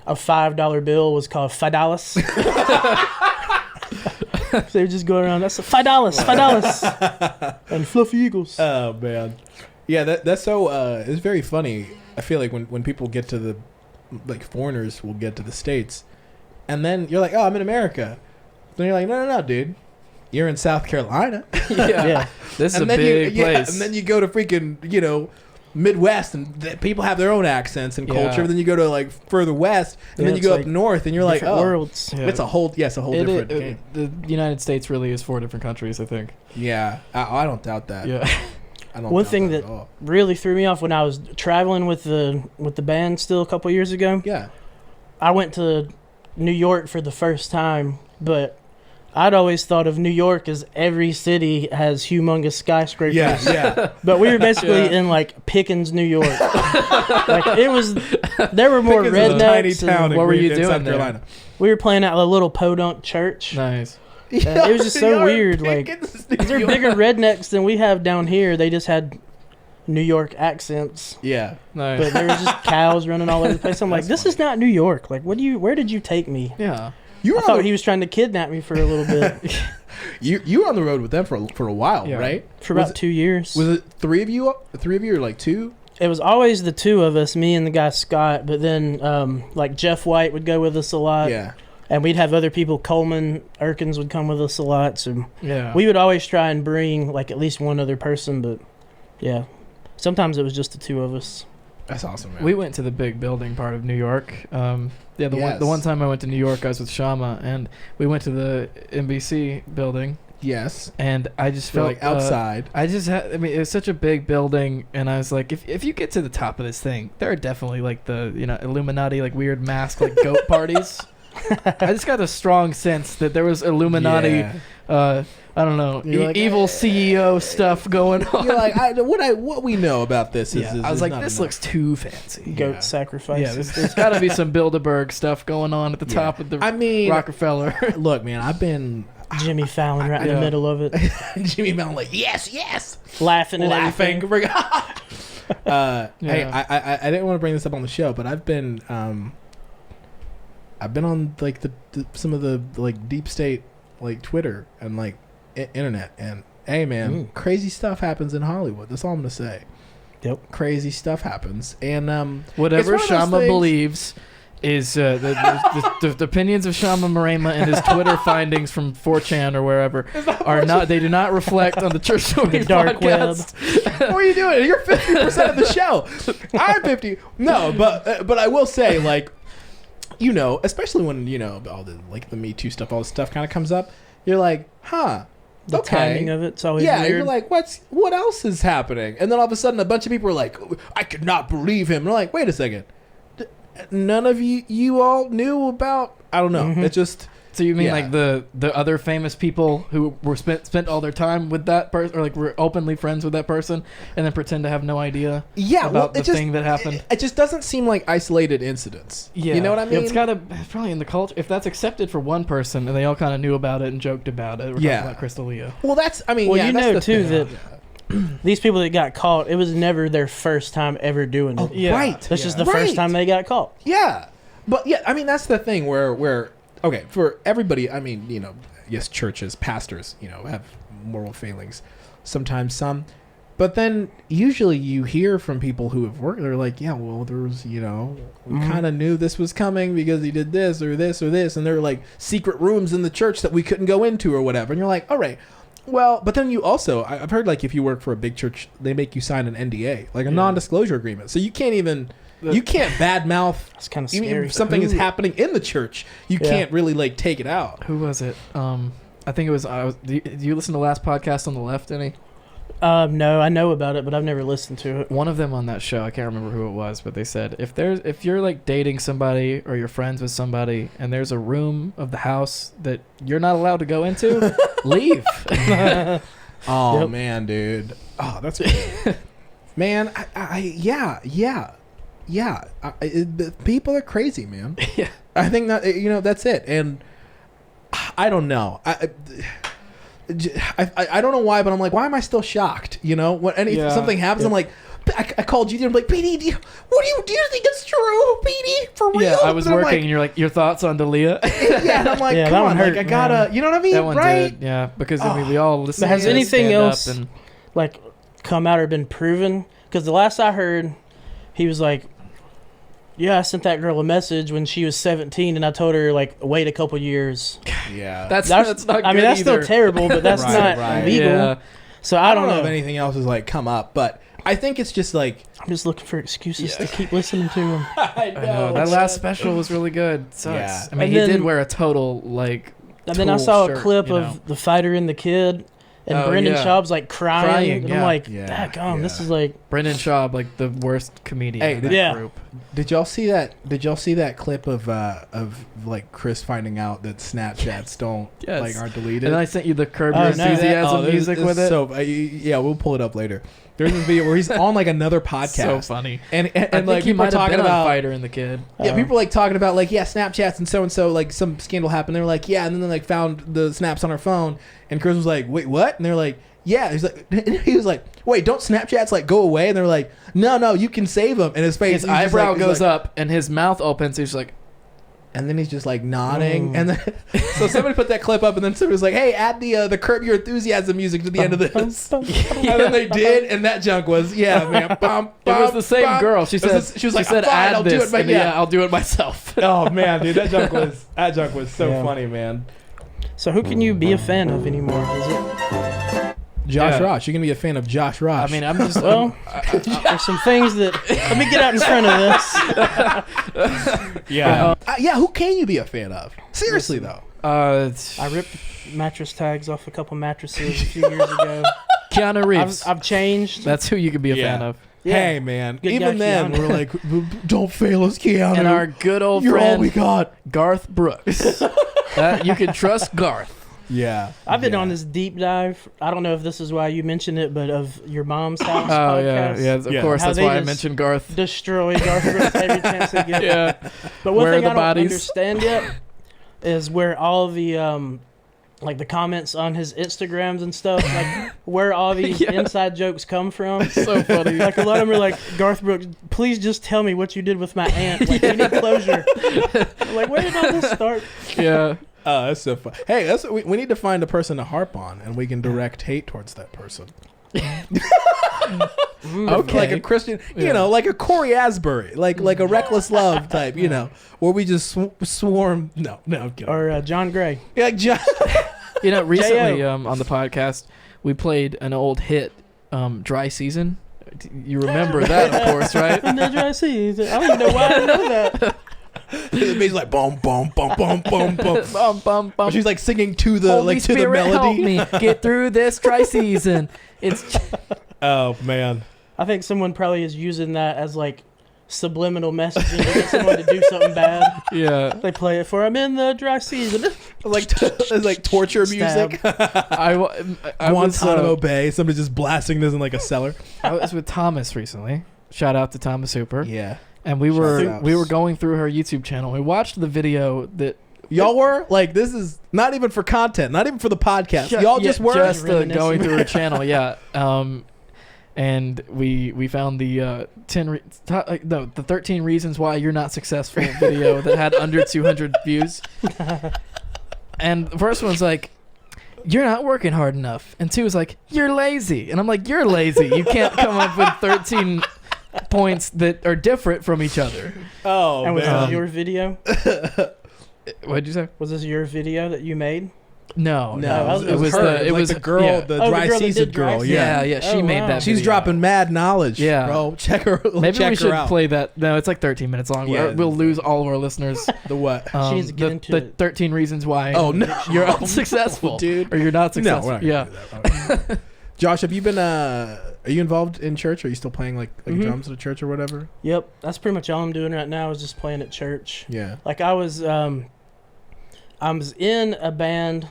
C: a $5 bill was called $5. So they're just going around, that's $5, and Fluffy Eagles.
A: Oh man, yeah, that's so. It's very funny. I feel like when people get to the, like foreigners will get to the States, and then you're like, oh, I'm in America. Then you're like, no, dude, you're in South Carolina.
C: Yeah.
F: This is
A: And
F: a
A: then
F: big place.
A: and then you go to freaking, Midwest, and people have their own accents and culture.
F: Yeah.
A: Then you go to like further west, and
C: Yeah,
A: then you
C: it's
A: go
C: like
A: up north, and you're like,
C: Different
A: oh,
C: worlds.
F: Yeah.
A: it's a whole different
F: It-
A: game.
F: the United States really is 4 different countries, I think.
A: Yeah, I don't doubt that.
F: Yeah.
A: I don't
C: One
A: doubt
C: thing
A: that
C: that
A: at all.
C: really threw me off when I was traveling with the band still a couple years ago.
A: Yeah.
C: I went to New York for the first time, but I'd always thought of New York as every city has humongous skyscrapers.
A: Yeah.
C: But we were basically
F: Yeah.
C: in like Pickens, New York. Like it was, there were more
A: Pickens is a tiny
C: rednecks.
A: town
C: And
A: in
F: what were you
A: in
F: doing
A: South
F: there?
A: Carolina.
C: we were playing at a little podunk church.
F: Nice.
C: It was just so
A: You're
C: weird, like,
A: Pickens, New
C: They're
A: York.
C: bigger rednecks than we have down here. They just had New York accents.
A: Yeah.
F: Nice.
C: But there was just cows running all over the place. I'm like,
A: That's
C: this is not New York. Like, where did you take me?
F: Yeah.
A: You
C: I
A: were on
C: thought
A: the,
C: he was trying to kidnap me for a little bit.
A: you were on the road with them for a while,
F: Yeah.
A: right?
C: For
A: Was
C: about 2 years.
A: Was it 3 of you? 3 of you, or like 2?
C: It was always the two of us, me and the guy Scott. But then, like Jeff White would go with us a lot,
A: Yeah.
C: and we'd have other people. Coleman Erkins would come with us a lot. So
F: Yeah.
C: we would always try and bring like at least one other person. But yeah, sometimes it was just the two of us.
A: That's awesome, man.
F: We went to the big building part of New York. The
A: Yes.
F: one time I went to New York, I was with Shama, and we went to the NBC building,
A: yes.
F: and I just
A: Feel
F: felt
A: like outside.
F: I just had. I mean, it was such a big building, and I was like, if you get to the top of this thing, there are definitely like the Illuminati, like weird mask, like goat parties. I just got a strong sense that there was Illuminati.
A: Yeah.
F: I don't know,
A: You're like,
F: evil CEO stuff going on.
A: You're like, what we know about this is.
F: Yeah,
A: is
F: I was
A: is
F: like,
A: not
F: this
A: enough.
F: looks too fancy.
C: Goat
A: Yeah.
C: sacrifice.
F: Yeah, there's got to be some Bilderberg stuff going on at the
A: Yeah.
F: top of the
A: I mean,
F: Rockefeller.
A: look, man, I've been
C: Jimmy Fallon right in
F: Yeah.
C: the middle of it,
A: Jimmy Fallon like yes,
C: laughing and
A: laughing.
C: everything.
A: Hey,
F: Yeah.
A: I didn't want to bring this up on the show, but I've been on like the some of the like deep state like Twitter and like internet, and hey man, crazy stuff happens in Hollywood. That's all I'm gonna say.
C: Yep.
A: Crazy stuff happens, and
F: Whatever
A: it's one of those
F: Shama
A: things-
F: believes is the opinions of Shama Marema and his Twitter findings from 4chan or wherever are not. They do not reflect on the Church Stories
C: dark
F: podcast.
A: what are you doing? You're 50% of the show. I'm 50. No, but I will say, like, especially when all the like the Me Too stuff, all this stuff kind of comes up. You're like, huh.
C: The
A: Okay.
C: timing of it's always
A: Yeah,
C: weird.
A: you're like, what else is happening? And then all of a sudden, a bunch of people are like, I could not believe him. And I'm like, wait a second, none of you all knew about? I don't know.
C: Mhm.
A: It just
F: So you mean
A: Yeah.
F: like the other famous people who were spent all their time with that person, or like were openly friends with that person, and then pretend to have no idea about the thing that happened?
A: It just doesn't seem like isolated incidents.
F: Yeah,
A: You know what I mean?
F: It's gotta probably in the culture. If that's accepted for one person and they all kind of knew about it and joked about it, we're
A: Yeah.
F: talking about Crystalia.
A: Well, that's. I mean,
C: Well,
A: yeah,
C: you
A: that's
C: know
A: the
C: too
A: thing.
C: that these people that got caught, it was never their first time ever doing it.
A: Oh,
F: Yeah.
A: right.
C: This is the
A: Right.
C: first time they got caught.
A: Yeah, but yeah, I mean that's the thing where okay, for everybody, I mean, yes, churches, pastors, have moral failings, sometimes some, but then usually you hear from people who have worked. They're like, yeah, well, there was, we kind of knew this was coming because he did this or this or this, and there were like secret rooms in the church that we couldn't go into or whatever, and you're like, all right. Well, but then you also, I've heard like if you work for a big church, they make you sign an NDA, like a non-disclosure agreement, so you can't even. You can't badmouth.
C: It's kind of
A: Even
C: scary.
A: if something is
F: Who-
A: happening in the church, you
C: Yeah.
A: can't really like take it out.
F: Who was it? I think it was. Do you listen to the last podcast on the left? Any?
C: No, I know about it, but I've never listened to it.
F: One of them on that show, I can't remember who it was, but they said if you're like dating somebody or you're friends with somebody and there's a room of the house that you're not allowed to go into, leave.
A: Oh
C: Yep.
A: man, dude. Oh, that's man. People are crazy, man.
F: Yeah.
A: I think that that's it, and I don't know. I don't know why, but I'm like, why am I still shocked? When something happens,
F: Yeah.
A: I'm like, I called you. I'm like, PD, do you think it's true, PD? For real?
F: Yeah, I was
A: And I'm
F: working,
A: like,
F: and you're like, your thoughts on Dalia?
A: yeah, and I'm like,
C: Yeah,
A: come
C: that
A: on,
C: one
A: like
C: hurt,
A: I gotta,
C: man.
A: you know what I mean,
F: That one
A: right?
F: did, yeah, because I mean, we all listen.
C: But has
F: to it,
C: anything
F: stand up
C: else
F: and-
C: like come out or been proven? Because the last I heard, he was like, Yeah, I sent that girl a message when she was 17, and I told her like wait a couple years.
A: Yeah.
F: That's not good
C: I mean, that's
F: either.
C: still terrible, but that's
A: Right,
C: not
A: right.
C: legal.
F: Yeah.
C: So I don't
A: know
C: know.
A: if anything else has like come up, but I think it's just like
C: I'm just looking for excuses to keep listening to him.
A: I
F: know. That last special was really good. Sucks.
A: Yeah.
F: I mean,
C: And
F: he
C: then-
F: did wear a total like.
C: And then I
F: Tool
C: saw
F: shirt,
C: a clip
F: you know.
C: of the fighter and the kid, and
F: Oh,
C: Brendan
F: yeah.
C: Schaub's like crying. And
F: yeah.
C: I'm like,
A: Yeah,
C: daggum, this
A: yeah.
C: is like.
F: Brendan Schaub, like the worst comedian
A: Hey,
F: in that
C: yeah.
F: group.
A: Did y'all see that? Did y'all see that clip of like Chris finding out that Snapchats don't
F: Yes.
A: like are deleted?
F: And then I sent you the Curb
C: Oh,
F: Your
C: no.
F: Enthusiasm
A: this-
F: music
A: this
F: with
A: is
F: it.
A: So yeah, we'll pull it up later. There's this video where he's on like another podcast,
F: So funny.
A: and
F: I think
A: like
F: he
A: people are
F: might have
A: talking
F: been on
A: about
F: Fighter and the Kid.
A: yeah, people are like talking about like Snapchats and so like some scandal happened. They were like and then they like found the snaps on her phone, and Chris was like wait what? And they're like yeah. He's like he was like wait don't Snapchats like go away? And they're like no you can save them. And his face
F: His
A: he's just
F: eyebrow
A: like- he's
F: goes
A: like-
F: up and his mouth opens. He's like,
A: and then he's just like nodding, and then so somebody put that clip up, and then somebody was like, "Hey, add the Curb Your Enthusiasm music to the end of this." And then they did, and that junk was man. Bum,
F: it was
A: bum,
F: the same
A: bum.
F: girl. She said,
A: she was like,
F: "Fine,
A: "I'll do
F: this."
A: it."
F: And yeah, I'll do it myself.
A: Oh man, dude, that junk was so
C: Yeah.
A: funny, man.
C: So who can you be a fan of anymore? Is it?
A: Josh
F: Yeah.
A: Raush, you're gonna be a fan of Josh Raush.
F: I mean, I'm just
C: Well, there's some things that. Let me get out in front of this.
A: yeah. Who can you be a fan of? Seriously though.
C: I ripped mattress tags off a couple mattresses a few years ago.
F: Keanu Reeves.
C: I've changed.
F: That's who you could be a fan of.
C: Yeah.
A: Hey man,
C: Good
A: even
C: guy,
A: then
C: Keanu.
A: we're like, don't fail us, Keanu.
F: And our good old
A: You're all
F: friend
A: we got.
F: Garth Brooks. You can trust Garth.
A: Yeah.
C: I've been
A: yeah.
C: on this deep dive. I don't know if this is why you mentioned it, but of your mom's house
F: Oh yeah,
C: podcast.
F: yeah. Of
A: Yeah.
F: course,
C: How
F: that's
C: they
F: why I
C: just
F: mentioned Garth.
C: Destroy Garth Brooks every chance they get.
F: Yeah.
C: But one
F: Where are
C: thing
F: the
C: I don't
F: bodies?
C: understand yet is where all the like the comments on his Instagrams and stuff, like where all these
F: Yeah.
C: inside jokes come from.
F: So funny.
C: Like a lot of them are like, Garth Brooks, please just tell me what you did with my aunt. Like we need closure. I'm like, where did all this start?
F: Yeah.
A: Oh, that's so fun. Hey, we need to find a person to harp on, and we can direct hate towards that person.
F: Okay.
A: Like a Christian,
F: Yeah.
A: you know, like a Corey Asbury, like a Reckless Love type, you know, where we just swarm. No, I'm kidding.
C: Or John Gray.
A: Yeah, like John.
F: You know, recently
C: J.O.
F: on the podcast, we played an old hit, Dry Season. You remember that, of course, right?
C: In the dry sea. I don't even know why I know that.
A: The bass like boom, boom, boom, boom, boom, boom.
F: Bum, bum, bum.
A: She's like singing to the
F: Holy
A: like to the
F: Spirit, help
A: melody.
F: me get through this dry season. It's
A: Oh man.
C: I think someone probably is using that as like subliminal messaging to get someone to do something bad.
F: yeah.
C: They play it for I'm in the dry season.
A: It's like torture
C: Stab.
A: music.
F: I was
A: Guantanamo Bay. Somebody just blasting this in like a cellar.
F: I was with Thomas recently. Shout out to Thomas Hooper.
A: Yeah.
F: And we
A: Shout
F: were
A: outs.
F: going through her YouTube channel. We watched the video that
A: Y'all were like, this is not even for content, not even for the podcast. Y'all just were.
F: just
C: Reminiscing.
F: going through her channel. Yeah. And we found the 13 reasons why you're not successful video that had under 200 views. And the first one's like, you're not working hard enough. And 2 is like, you're lazy. And I'm like, you're lazy. You can't come up with 13 points that are different from each other.
A: Oh
C: And was
A: man.
C: this your video?
F: What'd you say?
C: Was this your video that you made?
F: No,
A: No,
C: it was
A: her.
F: it was
A: the girl,
F: yeah.
A: the
C: Oh, the
A: dry
C: girl that
A: season
C: did dry
A: girl.
C: season.
A: Yeah.
F: She
C: Oh,
F: made
C: wow.
F: that.
A: She's
F: video.
A: dropping mad knowledge.
F: Yeah.
A: Bro, check her.
F: Maybe
A: check
F: we
A: her
F: should
A: out.
F: play that. No, it's like 13 minutes long.
A: Yeah.
F: We'll lose all of our listeners.
A: The what?
C: She needs to get
F: the,
C: into
F: the
C: it.
F: 13 reasons why
A: Oh no,
F: you're unsuccessful,
A: dude.
F: or you're not
A: No,
F: successful.
A: we're not
F: Yeah.
A: gonna do that. Josh, have you been? Are you involved in church? Are you still playing like
C: Mhm.
A: drums at a church or whatever?
C: Yep, that's pretty much all I'm doing right now is just playing at church.
A: Yeah.
C: Like I was in a band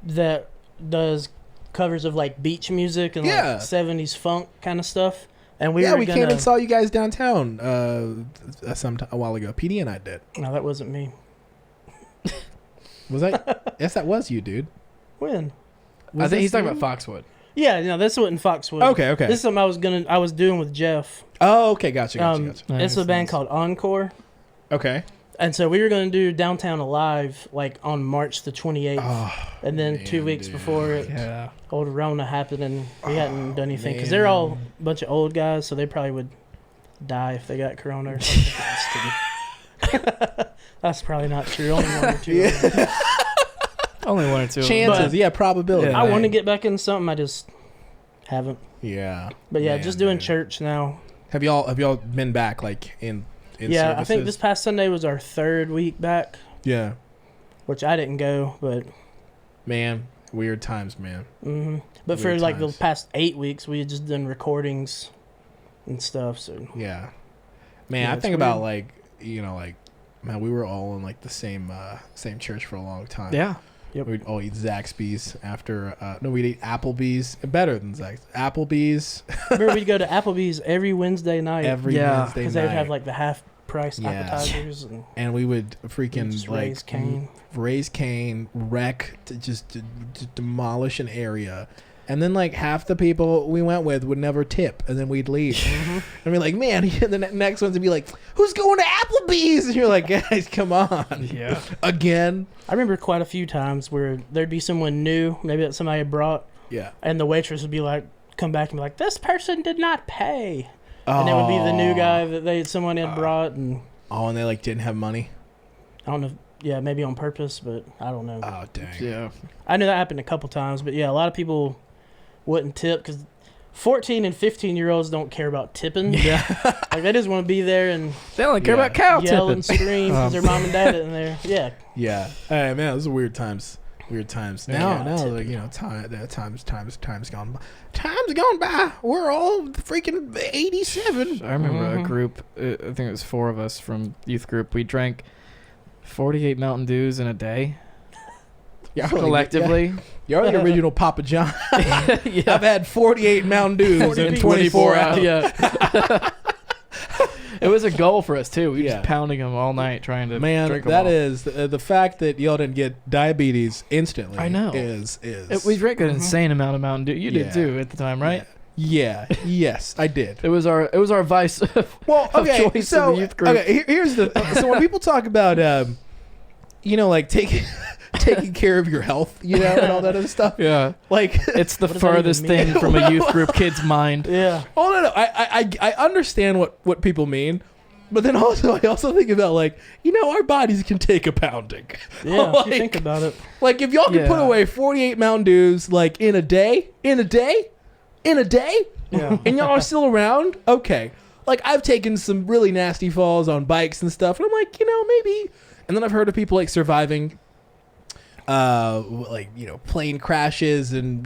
C: that does covers of like beach music and
A: Yeah.
C: like 70s funk kind of stuff. And we
A: We
C: gonna,
A: came and saw you guys downtown a while ago. PD and I did.
C: No, that wasn't me.
A: Was that? Yes, that was you, dude.
C: When?
F: I think he's talking
A: you?
F: about Foxwood.
C: Yeah, no, this wasn't Foxwood.
A: Okay.
C: This is something I was doing with Jeff.
A: Oh, okay. Gotcha.
F: Nice,
C: It's a band
F: nice.
C: called Encore.
A: Okay.
C: And so we were going to do Downtown Alive like on March the 28th.
A: Oh,
C: and then 2
A: man,
C: weeks
A: dude.
C: before it,
F: Yeah.
C: old Rona happened and we hadn't done anything because they're all a bunch of old guys, so they probably would die if they got corona or something. Just kidding. That's probably not true. Only one or two.
F: Only one or two.
A: Chances,
C: But-
A: probability.
F: Yeah.
C: I want to get back into something. I just haven't.
A: Yeah.
C: But yeah,
A: Man,
C: just doing
A: dude.
C: church now.
A: Have y'all been back like in
C: Yeah,
A: services?
C: I think this past Sunday was our 3rd week back,
A: Yeah.
C: which I didn't go, but
A: Man, weird times, man.
C: but for
A: Weird
C: like
A: times.
C: the past 8 weeks, we had just done recordings and stuff. So
A: Yeah. Man,
C: Yeah,
A: I
C: it's
A: think about
C: weird.
A: man, we were all in like the same church for a long time.
F: Yeah.
C: Yep.
A: We'd all eat Zaxby's after we'd eat Applebee's. Better than Zaxby's. Applebee's
C: remember we'd go to Applebee's every Wednesday night
A: every
F: Yeah.
A: Wednesday
C: because
A: night.
C: they would have like the half price
A: Yeah.
C: appetizers
A: and we would freaking
C: and just
A: like
C: raise cane.
A: wreck to demolish an area. And then like half the people we went with would never tip, and then we'd leave. And we're like, man, and the next ones would be like, who's going to Applebee's? And you're like, guys, come on.
F: Yeah.
A: Again.
C: I remember quite a few times where there'd be someone new, maybe that somebody had brought,
A: Yeah.
C: and the waitress would be like, come back and be like, this person did not pay. And it would be the new guy that someone had brought, and
A: Oh, and they like didn't have money.
C: I don't know. Yeah, maybe on purpose, but I don't know.
A: Oh, dang.
F: Yeah.
C: I knew that happened a couple times, but yeah, a lot of people wouldn't tip because 14 and 15-year-olds don't care about tipping.
F: Yeah.
C: Like they just want to be there and
F: They only care
A: Yeah.
F: about cow
C: yell
F: tipping.
C: and scream because their mom and dad are in there. Yeah.
A: Yeah. Hey, man, those are weird times. Weird times. Now,
C: Yeah.
A: like times gone by. Times gone by. We're all freaking 87.
F: I remember
C: Mhm.
F: a group, I think it was 4 of us from youth group. We drank 48 Mountain Dews in a day,
A: Yeah,
F: collectively.
A: You're the original Papa John.
F: Yeah.
A: I've had 48 Mountain Dews in 24 hours.
F: Yeah. It was a goal for us too. We were
A: Yeah.
F: just pounding them all night trying to
A: Man,
F: drink them
A: that
F: all.
A: is the fact that y'all didn't get diabetes instantly.
F: I know.
A: Is
F: We drank an insane amount of Mountain Dew. You
A: Yeah.
F: did too at the time, right?
A: Yeah. Yes, I did.
F: It was our vice.
A: Well,
F: of
A: okay.
F: choice
A: So
F: in the youth group.
A: okay, here's the. So when people talk about, like taking care of your health, and all that other stuff,
F: Yeah,
A: like.
F: it's the
C: What does that
F: furthest
C: even
F: thing
C: mean?
F: from a youth group kid's mind.
C: Yeah.
A: Oh no, I understand what people mean, but then also I also think about our bodies can take a pounding.
C: Yeah. If you
A: Like-
C: think about it.
A: Like if y'all can put
F: Yeah.
A: away 48 Mountain Dews like in a day,
C: Yeah.
A: and y'all are still around, okay. Like I've taken some really nasty falls on bikes and stuff, and I'm like, maybe. And then I've heard of people like surviving, plane crashes and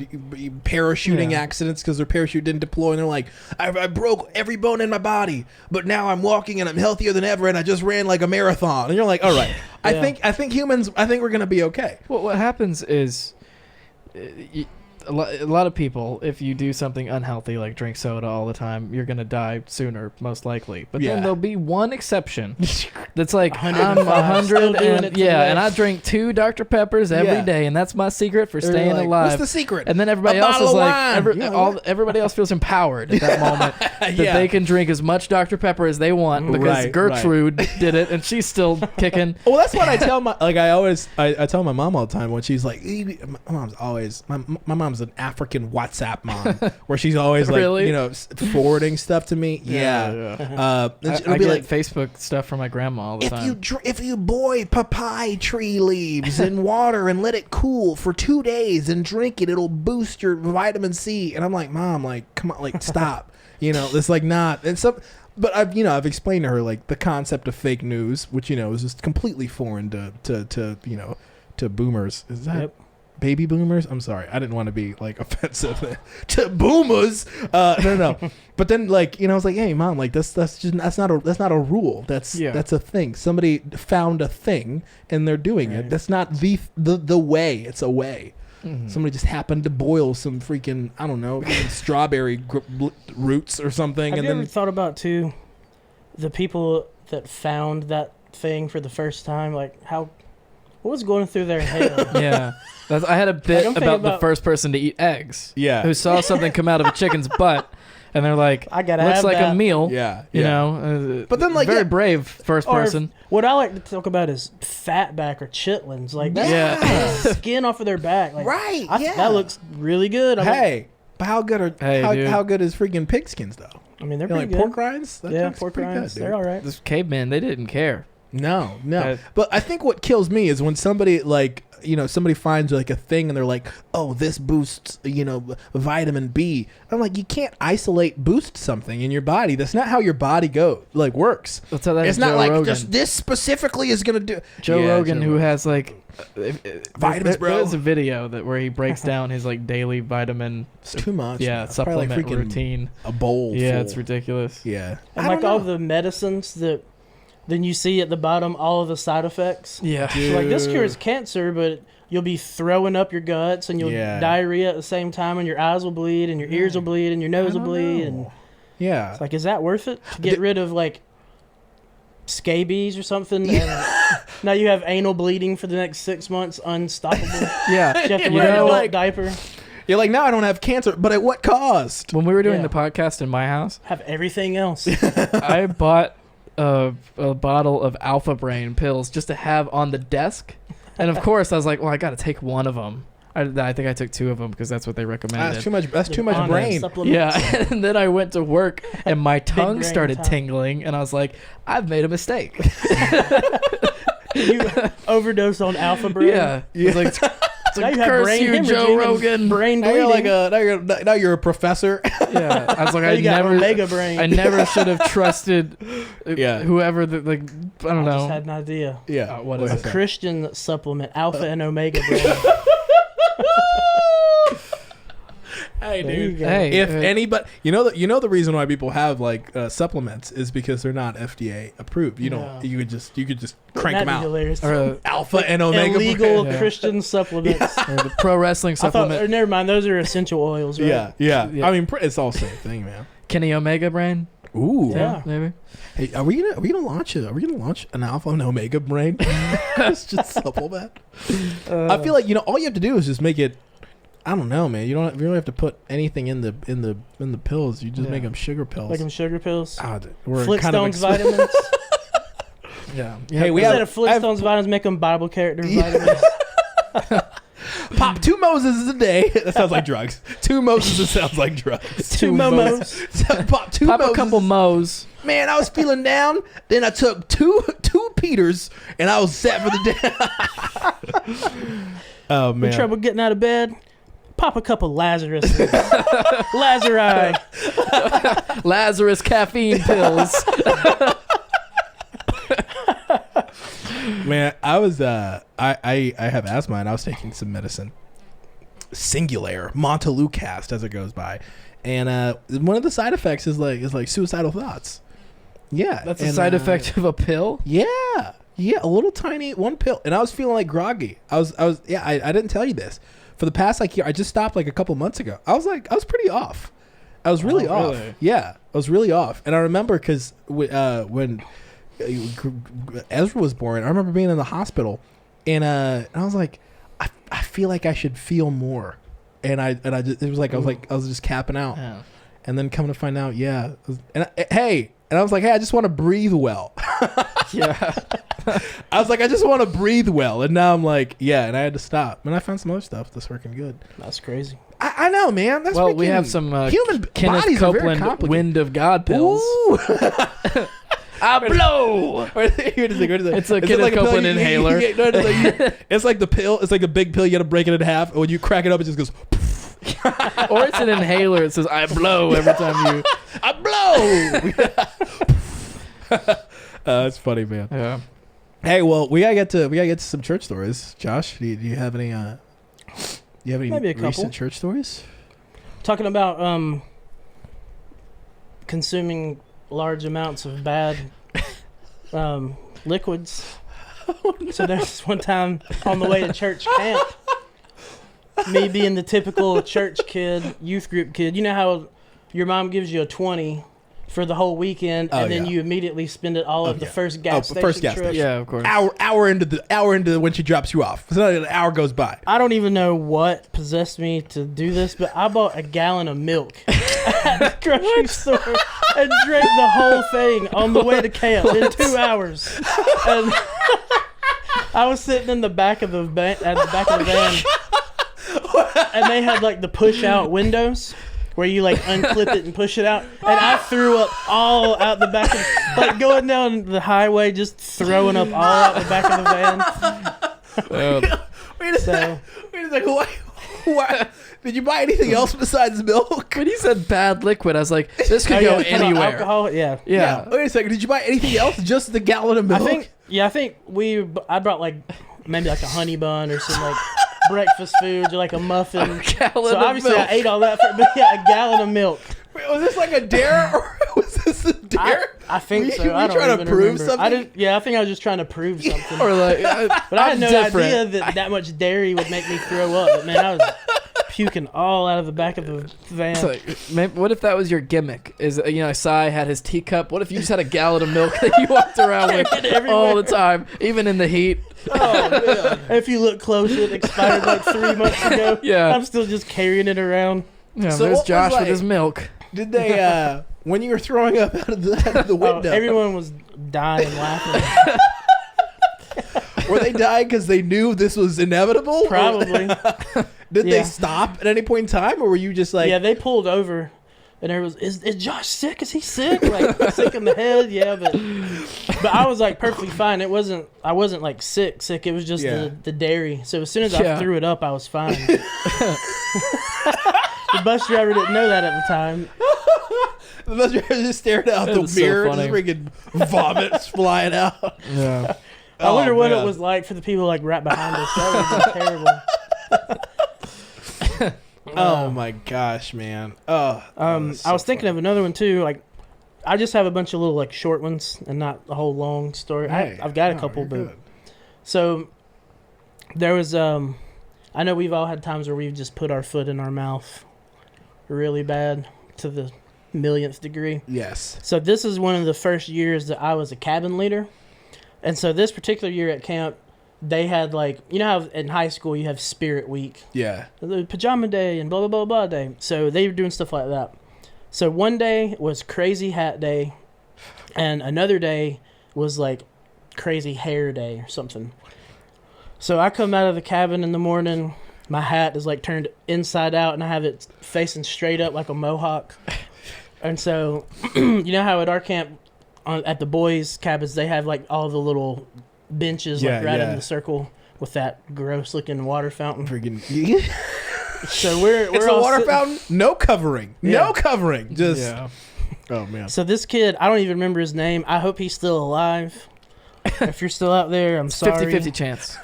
A: parachuting accidents because their parachute didn't deploy, and they're like, I broke every bone in my body, but now I'm walking and I'm healthier than ever, and I just ran like a marathon. And you're like, all right,
C: Yeah.
A: I think humans, we're gonna be okay.
F: Well, what happens is, a lot of people, if you do something unhealthy like drink soda all the time, you're gonna die sooner, most likely. But
A: Yeah.
F: then there'll be one exception that's like, I'm
C: 105, still
F: 100
C: doing
F: and
C: it today.
F: and I drink 2 Dr. Peppers every day, and that's my secret for
A: They're
F: staying
A: like,
F: alive.
A: What's the secret?
F: And then everybody
A: A
F: else is
A: bottle of
F: like,
A: wine.
F: everybody else feels empowered at that moment that
A: Yeah.
F: they can drink as much Dr. Pepper as they want because
A: Right,
F: Gertrude did it and she's still kicking.
A: Well, that's what I tell I tell my mom all the time when she's like, my mom's an African WhatsApp mom where she's always like,
F: Really?
A: forwarding stuff to me. Yeah. And
F: I
A: it'll be
F: get
A: like,
F: Facebook stuff from my grandma all the time.
A: if you boil papayi tree leaves in water and let it cool for 2 days and drink it, it'll boost your vitamin C. And I'm like, Mom, like, come on, like, stop. It's like not. And some. But I've explained to her like the concept of fake news, which is just completely foreign to boomers. Is that
C: Yep.
A: baby boomers? I'm sorry, I didn't want to be like offensive to boomers. No. But then I was like, hey Mom, like that's not a rule. That's a thing. Somebody found a thing and they're doing it. That's not the way. It's a way. Mm-hmm. Somebody just happened to boil some freaking, I don't know, strawberry roots or something.
C: Have you ever thought about too the people that found that thing for the first time? Like what was going through their head?
F: Yeah. I had a bit
C: I'm thinking
F: about the
C: about-
F: first person to eat eggs.
A: Yeah.
F: Who saw something come out of a chicken's butt, and they're like,
C: I gotta
F: looks
C: have
F: like
C: that.
F: a meal.
A: Yeah.
F: You know.
A: But then, like,
F: very
A: yeah.
F: brave first
C: Or
F: person.
C: what I like to talk about is fatback or chitlins. Like that's
F: Yeah.
C: skin off of their back. Like,
A: Right, yeah.
C: That looks really good. I'm like,
A: Hey, but how good
F: Hey, dude.
A: how good is freaking pigskins though?
C: I mean, they're
A: You know,
C: pretty
A: like
C: good.
A: pork rinds. That
C: Yeah,
A: tastes
C: pork
A: pretty
C: rinds.
A: good,
C: They're
A: dude.
C: all right.
F: This caveman, they didn't care.
A: No.
F: That-
A: But I think what kills me is when somebody like, somebody finds like a thing and they're like, oh, this boosts, vitamin B. I'm like, you can't boost something in your body. That's not how your body works.
F: That's how that
A: It's
F: Joe
A: not like
F: Rogan.
A: just this specifically is gonna do.
F: Joe
A: Yeah,
F: Rogan,
A: Joe
F: who
A: Rogan.
F: has
A: Vitamins, bro.
F: There's a video where he breaks down his daily vitamin.
A: It's too much.
F: Yeah,
A: man. It's probably
F: supplement
A: freaking
F: routine.
A: a bowl.
F: Yeah,
A: full.
F: it's ridiculous.
A: Yeah,
C: And
A: I
C: like
A: don't
C: all
A: know.
C: the medicines that then you see at the bottom, all of the side effects.
F: Yeah.
C: So like this cures cancer, but you'll be throwing up your guts and you'll diarrhea at the same time, and your eyes will bleed and your ears will bleed and your nose will bleed. And
A: yeah,
C: it's like, is that worth it to get rid of scabies or something? And now you have anal bleeding for the next 6 months, unstoppable.
F: Yeah.
C: You have to
A: You
C: wear an
A: know,
C: adult diaper.
A: you're like, now I don't have cancer, but at what cost?
F: When we were doing
C: Yeah.
F: the podcast in my house,
C: Have everything else.
F: I bought a bottle of Alpha Brain pills just to have on the desk. And of course, I was like, well, I got to take one of them. I think I took 2 of them because that's what they recommended.
A: That's too much. That's too much
C: On
A: brain.
C: supplements.
F: Yeah, and then I went to work and my tongue
C: brain
F: started
C: time.
F: tingling, and I was like, I've made a mistake.
C: You overdosed on Alpha Brain.
F: Yeah. It's like,
C: Now you have
F: curse
C: brain
F: you,
C: hemorrhaging
F: Joe
C: and
F: Rogan.
C: brain
A: Now
C: bleeding.
A: now you're a professor.
F: Yeah, I was like,
C: Now
F: I
C: you got
F: never,
C: Omega Brain.
F: I never should have trusted,
A: Yeah.
F: whoever I don't
C: I just
F: know.
C: had an idea.
A: Yeah.
F: What is
C: A
F: it?
C: Christian supplement, Alpha and Omega Brain.
A: Hey,
C: There you
A: dude.
C: go.
F: Hey,
A: If anybody, the reason why people have supplements is because they're not FDA approved. You
C: No.
A: could just crank
C: That'd
A: them
C: be
A: out.
C: hilarious.
F: or,
A: Alpha and Omega.
C: Illegal
F: Yeah.
C: Christian supplements.
F: or the pro wrestling
C: I thought,
F: supplement,
C: or never mind, those are essential oils, right?
A: Yeah.
F: Yeah.
A: I mean, it's all the same thing, man.
F: Kenny Omega Brain.
A: Ooh.
C: Yeah.
F: Maybe.
A: Hey, are we gonna launch an Alpha and Omega brain? It's just supplement. I feel like all you have to do is just make it. I don't know, man. You don't have to put anything in the pills. You just make them sugar pills.
C: Like them sugar pills.
A: We're
C: Flintstones
A: kind of
C: vitamins.
F: Yeah.
A: Hey, we
C: Instead
A: have
C: of Flintstones vitamins, make them Bible character vitamins.
A: pop 2 Moses a day. That sounds like drugs. 2 Moses sounds like drugs.
C: 2 momos.
A: Pop 2
F: Pop
A: Moses.
F: a couple Mo's.
A: Man, I was feeling down. Then I took two Peters, and I was set for the day. Oh man.
C: In trouble getting out of bed? Pop a couple Lazarus. Lazari.
F: Lazarus caffeine pills.
A: Man, I was I have asthma and I was taking some medicine. Singular Montelukast as it goes by. And one of the side effects is like suicidal thoughts. Yeah.
F: That's a
A: and,
F: side effect of a pill.
A: Yeah. Yeah, a little tiny one pill. And I was feeling like groggy. I didn't tell you this. For the past year, I just stopped a couple months ago. I was pretty off. I was really off.
F: really?
A: Yeah, I was really off. And I remember because when Ezra was born, I remember being in the hospital, and I was like, I feel like I should feel more, and I just, I was just capping out,
F: Yeah.
A: and then coming to find out, I was like, hey, I just want to breathe well.
F: Yeah.
A: I was like, I just want to breathe well, and now I'm like, yeah, and I had to stop, and I found some other stuff that's working good.
C: That's crazy.
A: I know, man. That's
F: Well, we
A: freaking-
F: have some
A: human
F: Kenneth
A: bodies are very
F: Copeland
A: complicated.
F: Wind of God pills.
A: Ooh.
F: I blow.
A: It's
F: a Kenneth Copeland inhaler.
A: It's like the pill. It's like a big pill. You got to break it in half. And when you crack it up, it just goes.
F: Or it's an inhaler. It says I blow every time you.
A: I blow. That's funny, man.
F: Yeah.
A: Hey, well, we gotta get to some church stories. Josh, do you have any?
C: Maybe a couple.
A: recent church stories?
C: Talking about consuming large amounts of bad liquids.
A: Oh, no.
C: So there's one time on the way to church camp, me being the typical church kid, youth group kid. You know how your mom gives you a 20 for the whole weekend,
A: Oh,
C: and then
A: yeah.
C: you immediately spend it all at the
A: yeah.
C: first gas station
A: first gas
C: trip.
A: station.
F: Yeah, of course.
A: Hour into when she drops you off. So an hour goes by.
C: I don't even know what possessed me to do this, but I bought a gallon of milk at the grocery store and drank the whole thing on the way to camp in 2 hours. And I was sitting in the back of the van, and they had like the push-out windows. where you like unclip it and push it out, and I threw up all out the back of, like going down the highway, just throwing up all out the back of the van.
A: Wait a second. Why? Did you buy anything else besides milk?
F: When he said bad liquid, I was like, this could go anywhere.
C: Alcohol, yeah.
A: Wait a second. Did you buy anything else? Just the gallon of milk?
C: I think I brought like maybe like a honey bun or some like breakfast food or like a muffin. So obviously I ate all that, but yeah, a gallon of milk.
A: Wait, was this like a dare or was this a dare?
C: I think so.
A: I don't trying to prove
C: remember.
A: something?
C: I think I was just trying to prove something.
F: Or like,
C: but I had no idea that much dairy would make me throw up. But man, I was puking all out of the back of the van.
F: So, maybe, what if that was your gimmick? Is Sai had his teacup. What if you just had a gallon of milk that you walked around with all the time, even in the heat?
C: Oh yeah. If you look close, it expired like 3 months ago.
F: Yeah,
C: I'm still just carrying it around.
F: Yeah, so there's Josh with his milk.
A: Did they? When you were throwing up out of the window,
C: everyone was dying and laughing.
A: Were they dying because they knew this was inevitable?
C: Probably.
A: Did they stop at any point in time, or were you just like?
C: Yeah, they pulled over, and everyone was, "Is Josh sick? Is he sick? Like sick in the head?" Yeah, but I was like perfectly fine. I wasn't like sick. It was just the dairy. So as soon as I threw it up, I was fine. The bus driver didn't know that at the time.
A: The bus driver just stared out the mirror, just freaking vomits flying out.
F: Yeah.
C: I wonder what it was like for the people like right behind us. That would be terrible.
A: Oh my gosh, man. Oh.
C: I was thinking of another one too. Like, I just have a bunch of little like short ones and not a whole long story.
A: Hey,
C: I've got a couple, but so there was. I know we've all had times where we've just put our foot in our mouth, really bad to the millionth degree.
A: Yes.
C: So this is one of the first years that I was a cabin leader. And so this particular year at camp, they had like, you know how in high school you have Spirit Week?
A: Yeah.
C: The pajama day and blah, blah, blah, blah day. So they were doing stuff like that. So one day was Crazy Hat Day, and another day was like Crazy Hair Day or something. So I come out of the cabin in the morning, my hat is like turned inside out, and I have it facing straight up like a mohawk. And so, you know how at our camp, at the boys' cabins, they have like all the little benches like right in the circle with that gross looking water fountain. So we're
A: it's
C: all
A: a water fountain, no covering, just.
F: Yeah.
A: Oh man.
C: So this kid, I don't even remember his name. I hope he's still alive. If you're still out there, I'm sorry.
F: 50-50 chance.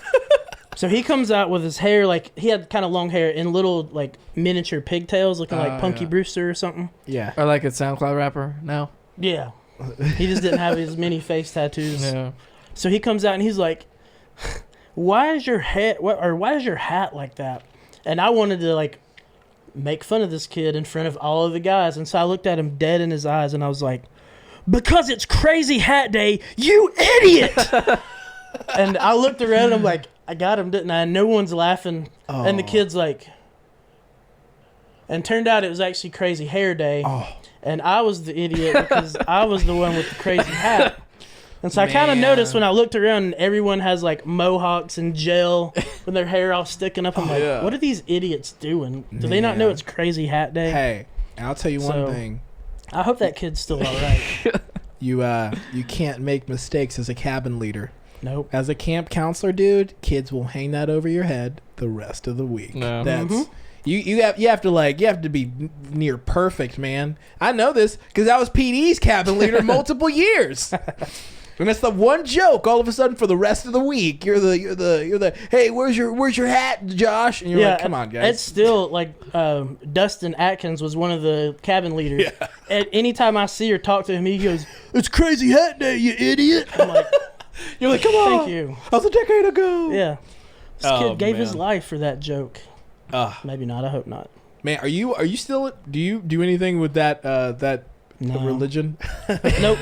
C: So he comes out with his hair, like, he had kind of long hair in little, like, miniature pigtails looking like Punky Brewster or something.
A: Yeah.
F: Or like a SoundCloud rapper now.
C: Yeah. He just didn't have as many face tattoos.
F: Yeah.
C: So he comes out and he's like, why is your hat like that? And I wanted to, like, make fun of this kid in front of all of the guys. And so I looked at him dead in his eyes and I was like, because it's Crazy Hat Day, you idiot! And I looked around and I'm like, I got him, didn't I? And no one's laughing. Oh. And the kid's like... And turned out it was actually Crazy Hair Day. Oh. And I was the idiot because I was the one with the crazy hat. And so I kind of noticed when I looked around and everyone has like mohawks and gel with their hair all sticking up. I'm like, what are these idiots doing? Do they not know it's Crazy Hat Day?
A: Hey, I'll tell you one thing.
C: I hope that kid's still all right.
A: You can't make mistakes as a cabin leader.
C: Nope.
A: As a camp counselor, dude, kids will hang that over your head the rest of the week. No. That's you have to be near perfect, man. I know this because I was PD's cabin leader multiple years. And that's the one joke. All of a sudden, for the rest of the week, you're the hey, where's your hat, Josh? And you're like, come on, guys.
C: It's still like Dustin Atkins was one of the cabin leaders. Yeah. And anytime I see or talk to him, he goes, "It's Crazy Hat Day, you idiot!" I'm like,
A: you're like, come on.
C: Thank you.
A: That was a decade ago.
C: Yeah. This kid gave his life for that joke. Maybe not. I hope not.
A: Man, are you still? Do you do anything with that religion?
C: Nope.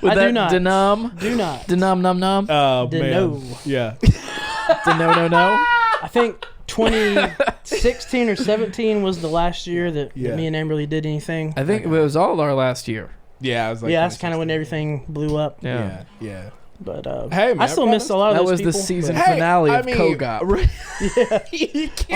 F: I
C: do not.
F: Do not. Denom num num.
A: Oh
C: man.
A: Yeah.
F: No.
C: I think 2016 or 17 was the last year that me and Amberly did anything.
F: I think it was all our last year.
A: Yeah, I was like.
C: Yeah, that's kind of when everything blew up.
A: Yeah.
C: But
A: hey, man,
C: I still miss a lot of
F: That
C: those
F: was
C: people.
F: the season
C: but-
F: finale of Kogop.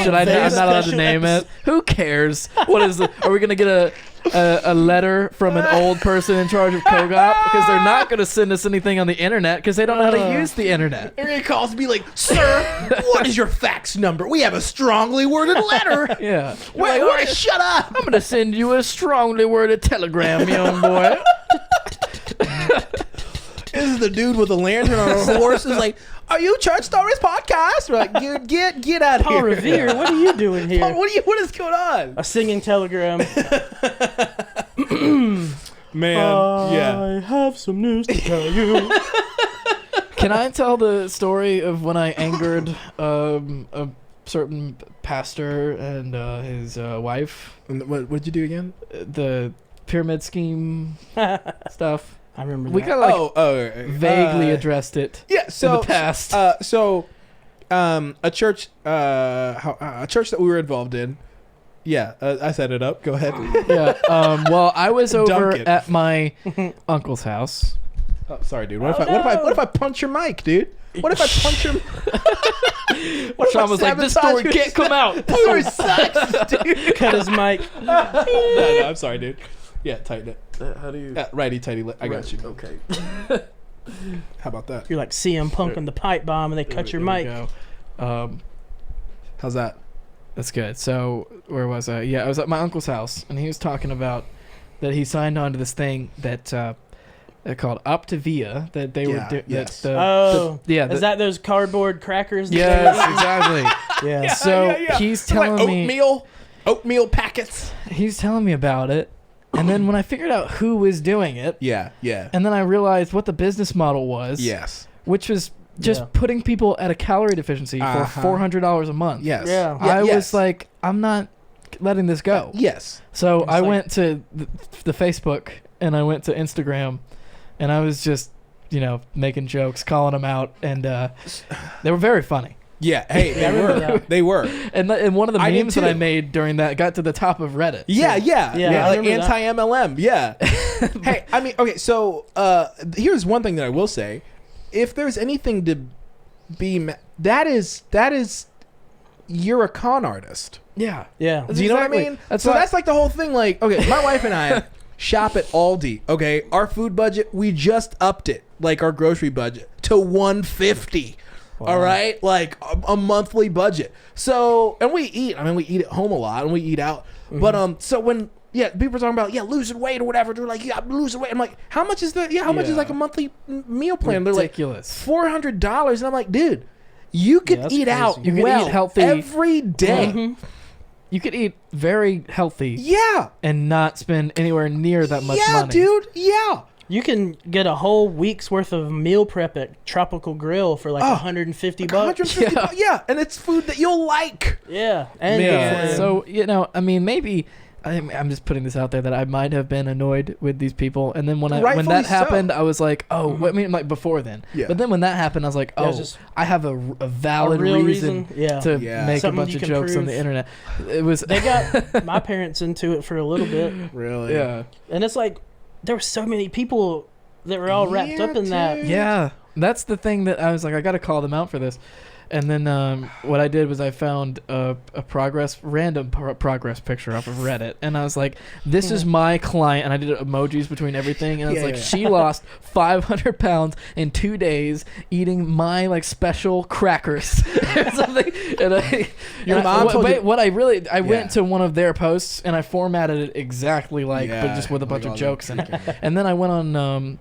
F: Should I? I'm not allowed to name it. Who cares? What is it? Are we gonna get a letter from an old person in charge of Kogop? Because they're not gonna send us anything on the internet because they don't know how to use the internet.
B: Area calls to be like, sir, what is your fax number? We have a strongly worded letter.
F: Yeah.
B: Wait,
F: Like,
B: shut up.
F: I'm gonna send you a strongly worded telegram, young boy.
B: This is the dude with a lantern on a horse. Is like, are you Church Stories podcast? We're like, dude, get out of
C: Paul
B: here.
C: Revere, what are you doing here?
B: Paul, what is going on?
C: A singing telegram.
A: Man,
C: I have some news to tell you.
F: Can I tell the story of when I angered a certain pastor and his wife?
A: What'd you do again?
F: The pyramid scheme stuff.
C: I remember
F: We
C: that.
F: kind of vaguely addressed it
A: Yeah, so
F: in the past.
A: a church that we were involved in. Yeah, I set it up. Go ahead.
F: Yeah. Well, I was over
A: Dunk it.
F: at my uncle's house.
A: Oh, sorry, dude. What if I punch your mic, dude? What if I punch your? What if
F: Sean
A: I
F: was like, "This
A: sabotage
F: story
A: your
F: can't come out."
A: Story sucks, dude.
C: Cut his mic.
A: No, I'm sorry, dude. Yeah, tighten it.
F: How do you?
A: Righty, tighty. I got you.
F: Okay.
A: How about that?
C: You're like CM Punk and the pipe bomb, and they cut your mic.
A: How's that?
F: That's good. So where was I? Yeah, I was at my uncle's house, and he was talking about that he signed on to this thing that they're called Optavia. That they were.
A: Yes.
C: Is that those cardboard crackers? that
F: Yes,
C: they-
F: exactly.
C: Yeah.
F: So he's telling
B: like
F: me
B: oatmeal packets.
F: he's telling me about it, and then when I figured out who was doing it,
A: Yeah.
F: and then I realized what the business model was.
A: Yes.
F: Which was just
C: Yeah.
F: putting people at a calorie deficiency for $400 a month.
A: Yes.
C: Yeah.
F: I
A: yes.
F: was like, I'm not letting this go.
A: Yes.
F: So
C: It's
F: I
C: like-
F: went to the Facebook and I went to Instagram, and I was just, making jokes, calling them out, and they were very funny.
A: Yeah. Hey,
C: Yeah, I
A: they
C: remember
A: were.
C: that.
A: They were.
F: And one of the
A: I did
F: memes that I
A: too.
F: made during that got to the top of Reddit.
A: Yeah.
C: I
A: Like
C: remember that.
A: anti-MLM. Yeah. Hey, I mean, okay. So here's one thing that I will say: if there's anything to be, that is, you're a con artist.
F: Yeah.
C: Yeah.
F: That's
A: Do you know
F: exactly-
A: what I mean?
F: that's
A: so
F: why-
A: that's like the whole thing. Like, okay, my wife and I shop at Aldi. Okay, our food budget, we just upped it, like our grocery budget, to $150. All right, like a monthly budget. So, and we eat. I mean, we eat at home a lot, and we eat out. But so when people are talking about losing weight or whatever, they're like, I'm losing weight. I'm like, how much is that? Yeah, how much is like a monthly meal plan?
F: Ridiculous.
A: They're like $400, and I'm like, dude, you could
C: that's
A: eat out
C: crazy.
F: You could
A: well
F: eat healthy.
A: every day.
C: Mm-hmm.
F: You could eat very healthy
A: Yeah.
F: and not spend anywhere near that much
A: Yeah,
F: money.
A: dude. Yeah.
C: You can get a whole week's worth of meal prep at Tropical Grill for like
A: Oh,
C: 150 bucks.
A: 150
F: Yeah.
A: yeah, and it's food that you'll like.
C: Yeah. And
F: Yeah.
C: good for you.
F: So, I mean, maybe I'm just putting this out there that I might have been annoyed with these people, and then when
A: Rightfully
F: that
A: so.
F: happened, I was like, oh, I mean, like before then.
A: Yeah.
F: But then when that happened, I was like,
C: Yeah,
F: oh,
C: it's just
F: I have a valid
C: a real
F: reason
C: Yeah.
F: to
A: Yeah.
F: make
C: Something
F: a bunch
C: you
F: of
C: can
F: jokes on
C: prove.
F: the internet. It was
C: They got my parents into it for a little bit.
A: Really?
F: yeah,
C: And it's like there were so many people that were all wrapped up in that.
A: dude.
F: yeah. That's the thing that I was like, I got to call them out for this. And then what I did was I found a random progress picture off of Reddit, and I was like, "This is my client," and I did emojis between everything, and I was like, "She lost 500 pounds in 2 days eating my like special crackers or something." And
A: Your mom told you-
F: I went to one of their posts and I formatted it exactly like, but just with a bunch
A: like
F: of
A: all
F: jokes
A: the-
F: in it. And then I went on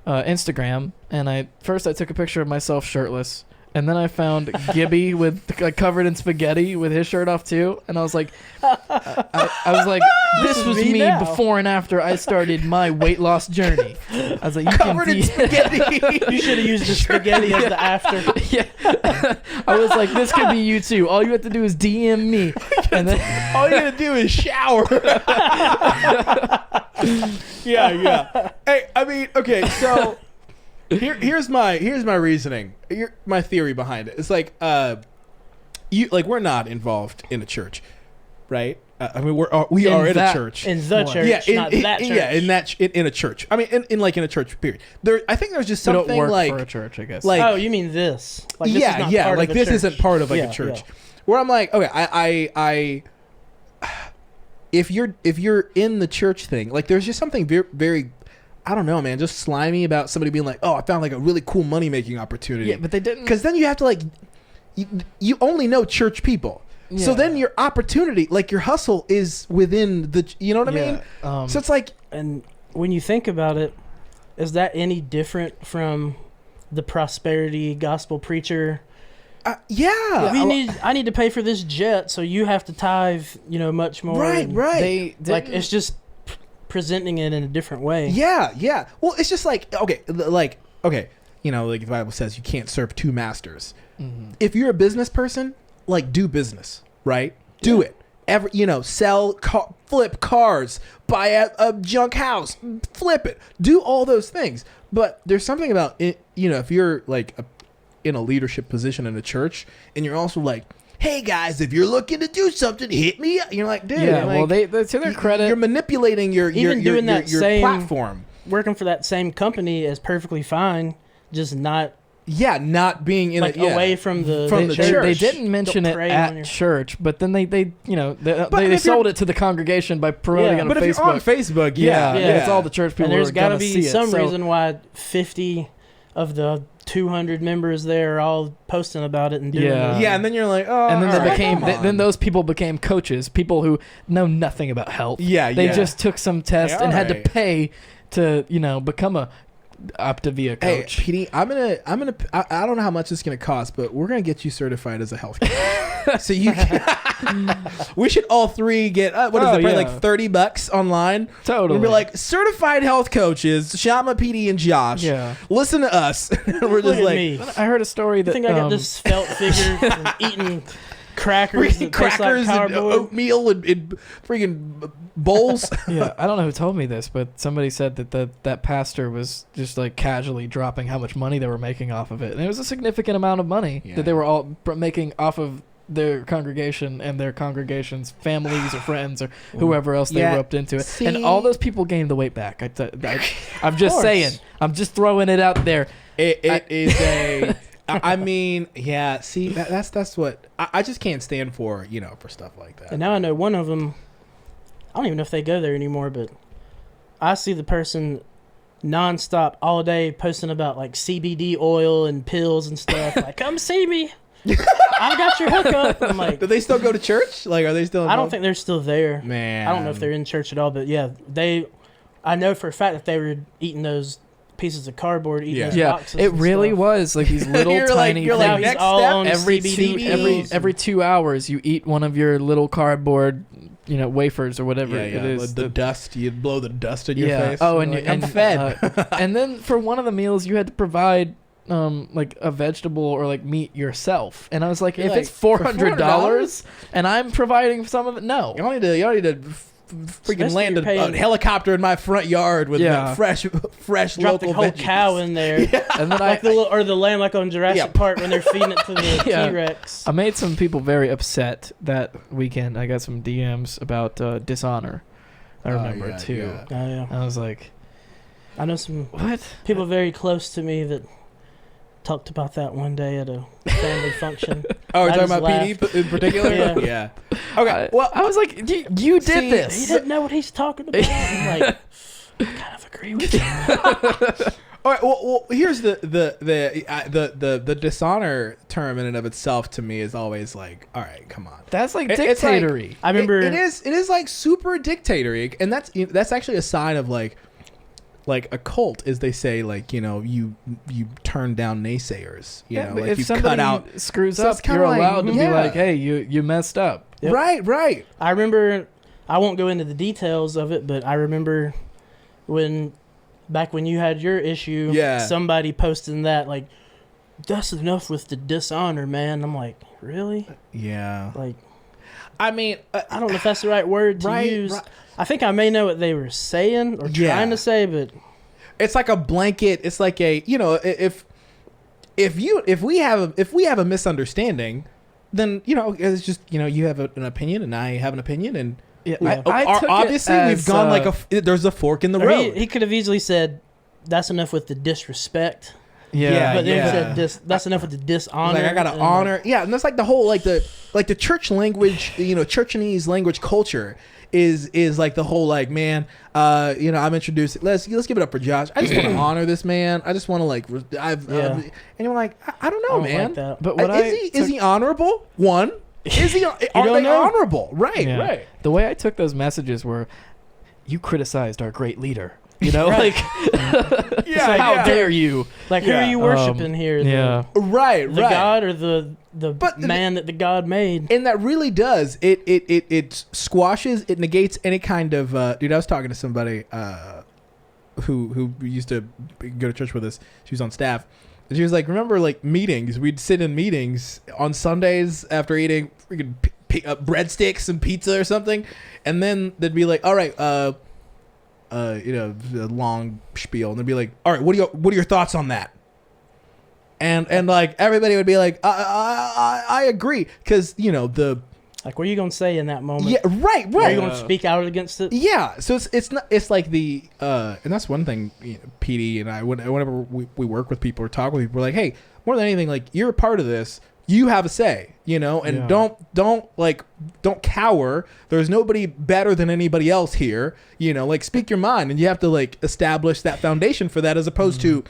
F: Instagram, and I took a picture of myself shirtless. And then I found Gibby with like covered in spaghetti with his shirt off too, and I was like, I was like, this was
C: me
F: me
C: now.
F: before and after I started my weight loss journey. I was like, you
A: Covered
F: can
A: in spaghetti.
C: You should have used the spaghetti as the after.
F: yeah. I was like, this could be you too. All you have to do is DM me, and then
A: All you gotta do is shower. yeah. Hey, I mean, okay, so here's my reasoning. My theory behind it. It's like we're not involved in a church, right? I mean, we are in a church.
C: In the church, not that church.
A: In a church. I mean, in a church. Period. I think there's just something
F: don't work
A: like
F: for a church, I guess.
A: Like,
C: oh, you mean this? Like, this is not part
A: like
C: of a
A: this
C: church.
A: isn't part of like a church.
C: Yeah.
A: Where I'm like, okay, I if you're in the church thing, like there's just something very, very, I don't know, man, just slimy about somebody being like, oh, I found like a really cool money making opportunity.
F: Yeah, but they didn't.
A: Because then you have to like, you only know church people. Yeah. So then your opportunity, like your hustle, is within the. You know what I mean? So it's like,
C: and when you think about it, is that any different from the prosperity gospel preacher?
A: Yeah.
C: I need to pay for this jet, so you have to tithe, much more.
A: Right.
C: They like, it's just presenting it in a different way.
A: Yeah. Well, it's just like, okay, like the Bible says you can't serve two masters. Mm-hmm. If you're a business person, like, do business, right? Do it. Sell, flip cars, buy a junk house, flip it. Do all those things. But there's something about it, if you're like in a leadership position in a church, and you're also like, hey guys, if you're looking to do something, hit me up. You're like, dude.
F: Yeah,
A: like,
F: well, to their credit,
A: you're manipulating your platform.
C: Working for that same company is perfectly fine, just not.
A: Yeah, not being in
C: away from the
A: church.
F: They didn't mention it at church, but then they sold it to the of by promoting on Facebook.
A: But if you're on Facebook,
F: it's all the church people.
C: And there's
F: got to
C: be some reason why 50 of the 200 members there are all posting about it and doing it.
A: Yeah, and then you're like, oh.
F: And then then those people became coaches, people who know nothing about health. They just took some test and had to pay to become a Optavia coach.
A: Hey, PD, I don't know how much it's gonna cost, but we're gonna get you certified as a health coach. So you can, we should all three get probably like $30 online.
F: Totally.
A: We'll be like certified health coaches, Shama, PD, and Josh.
F: Yeah.
A: Listen to us. We're just like,
C: me.
F: I heard a story that
C: I think I got this felt figure from eating crackers and
A: oatmeal and freaking bowls.
F: Yeah, I don't know who told me this, but somebody said that pastor was just like casually dropping how much money they were making off of it, and it was a significant amount of money that they were all making off of their congregation and their congregation's families or friends or whoever else they roped into it. And all those people gained the weight back. I'm just saying. I'm just throwing it out there.
A: It is a. I mean, yeah. See, that's what I just can't stand for. For stuff like that.
C: And now I know one of them. I don't even know if they go there anymore, but I see the person nonstop all day posting about like CBD oil and pills and stuff. Like, come see me. I got your hookup. I'm like,
A: do they still go to church? Like, are they still?
C: I don't think they're still there.
A: Man,
C: I don't know if they're in church at all, but yeah, I know for a fact that they were eating those pieces of cardboard, eating those boxes.
F: It really was like these little tiny.
A: You're like, next step.
F: Every 2 hours, you eat one of your little cardboard, wafers or whatever it is.
A: The dust, you blow the dust in your face.
F: Oh, and I'm fed. And then for one of the meals, you had to provide like a vegetable or like meat yourself. And I was like, if it's $400 and I'm providing some of it, no.
A: You don't need to freaking land a helicopter in my front yard with fresh
C: drop
A: local
C: the whole
A: veggies.
C: Cow in there.
F: And then
C: like the lamb, like on Jurassic Park when they're feeding it to the T-Rex.
F: I made some people very upset that weekend. I got some DMs about dishonor. I remember too.
C: Yeah. Oh, yeah.
F: I was like,
C: I know some people very close to me that talked about that one day at a family function.
A: Oh, we're talking about PD in particular? Yeah. Okay, well,
F: I was like, you did this.
C: He didn't know what he's talking about. I'm like, I kind of agree with you.
A: All right, well, here's the dishonor term in and of itself to me is always like, all right, come on.
F: That's like dictatory.
C: Like, I remember
A: it is like super dictatory, and that's actually a sign of like a cult, is they say like you turn down naysayers. Like
F: if
A: you
F: somebody
A: cut out
F: screws up, you're allowed to be like, hey, you messed up.
C: Yep.
A: Right.
C: I remember. I won't go into the details of it, but I remember back when you had your issue, somebody posting that like, that's enough with the dishonor, man. I'm like, really?
A: Yeah.
C: Like,
A: I mean,
C: I don't know if that's the right word to use. Right. I think I may know what they were saying or trying to say, but
A: it's like a blanket. It's like a if we have a misunderstanding, then it's just you have an opinion and I have an opinion and
F: Yeah,
A: Obviously, we've gone there's a fork in the road.
C: He could have easily said, "That's enough with the disrespect."
F: Yeah,
C: but then he said, "That's enough with the dishonor."
A: Like I gotta honor. Yeah, and that's like the whole like the church language. Churchanese language culture is like the whole like, man. I'm introduced. Let's give it up for Josh. I just want to honor this man. I just want to like. And you're like, I don't know, man.
C: like that.
F: But
A: is he honorable? One. Is he? Are they honorable? Right, right.
F: The way I took those messages were, you criticized our great leader. Like, how dare you?
C: Like, who are you worshiping here?
A: Right.
C: The God or the man that the God made?
A: And that really does. It squashes, it negates any kind of. Dude, I was talking to somebody who used to go to church with us. She was on staff. And she was like, remember, like, meetings? We'd sit in meetings on Sundays after eating freaking breadsticks and pizza or something. And then they'd be like, all right, the long spiel. And they'd be like, all right, what are your thoughts on that? And like, everybody would be like, I agree. Because,
C: like, what are you going to say in that moment?
A: Yeah, right.
C: Are you going to speak out against it?
A: Yeah. So it's like the, and that's one thing, PD and I, whenever we work with people or talk with people, we're like, hey, more than anything, like, you're a part of this. You have a say, and don't cower. There's nobody better than anybody else here, like, speak your mind, and you have to like establish that foundation for that, as opposed to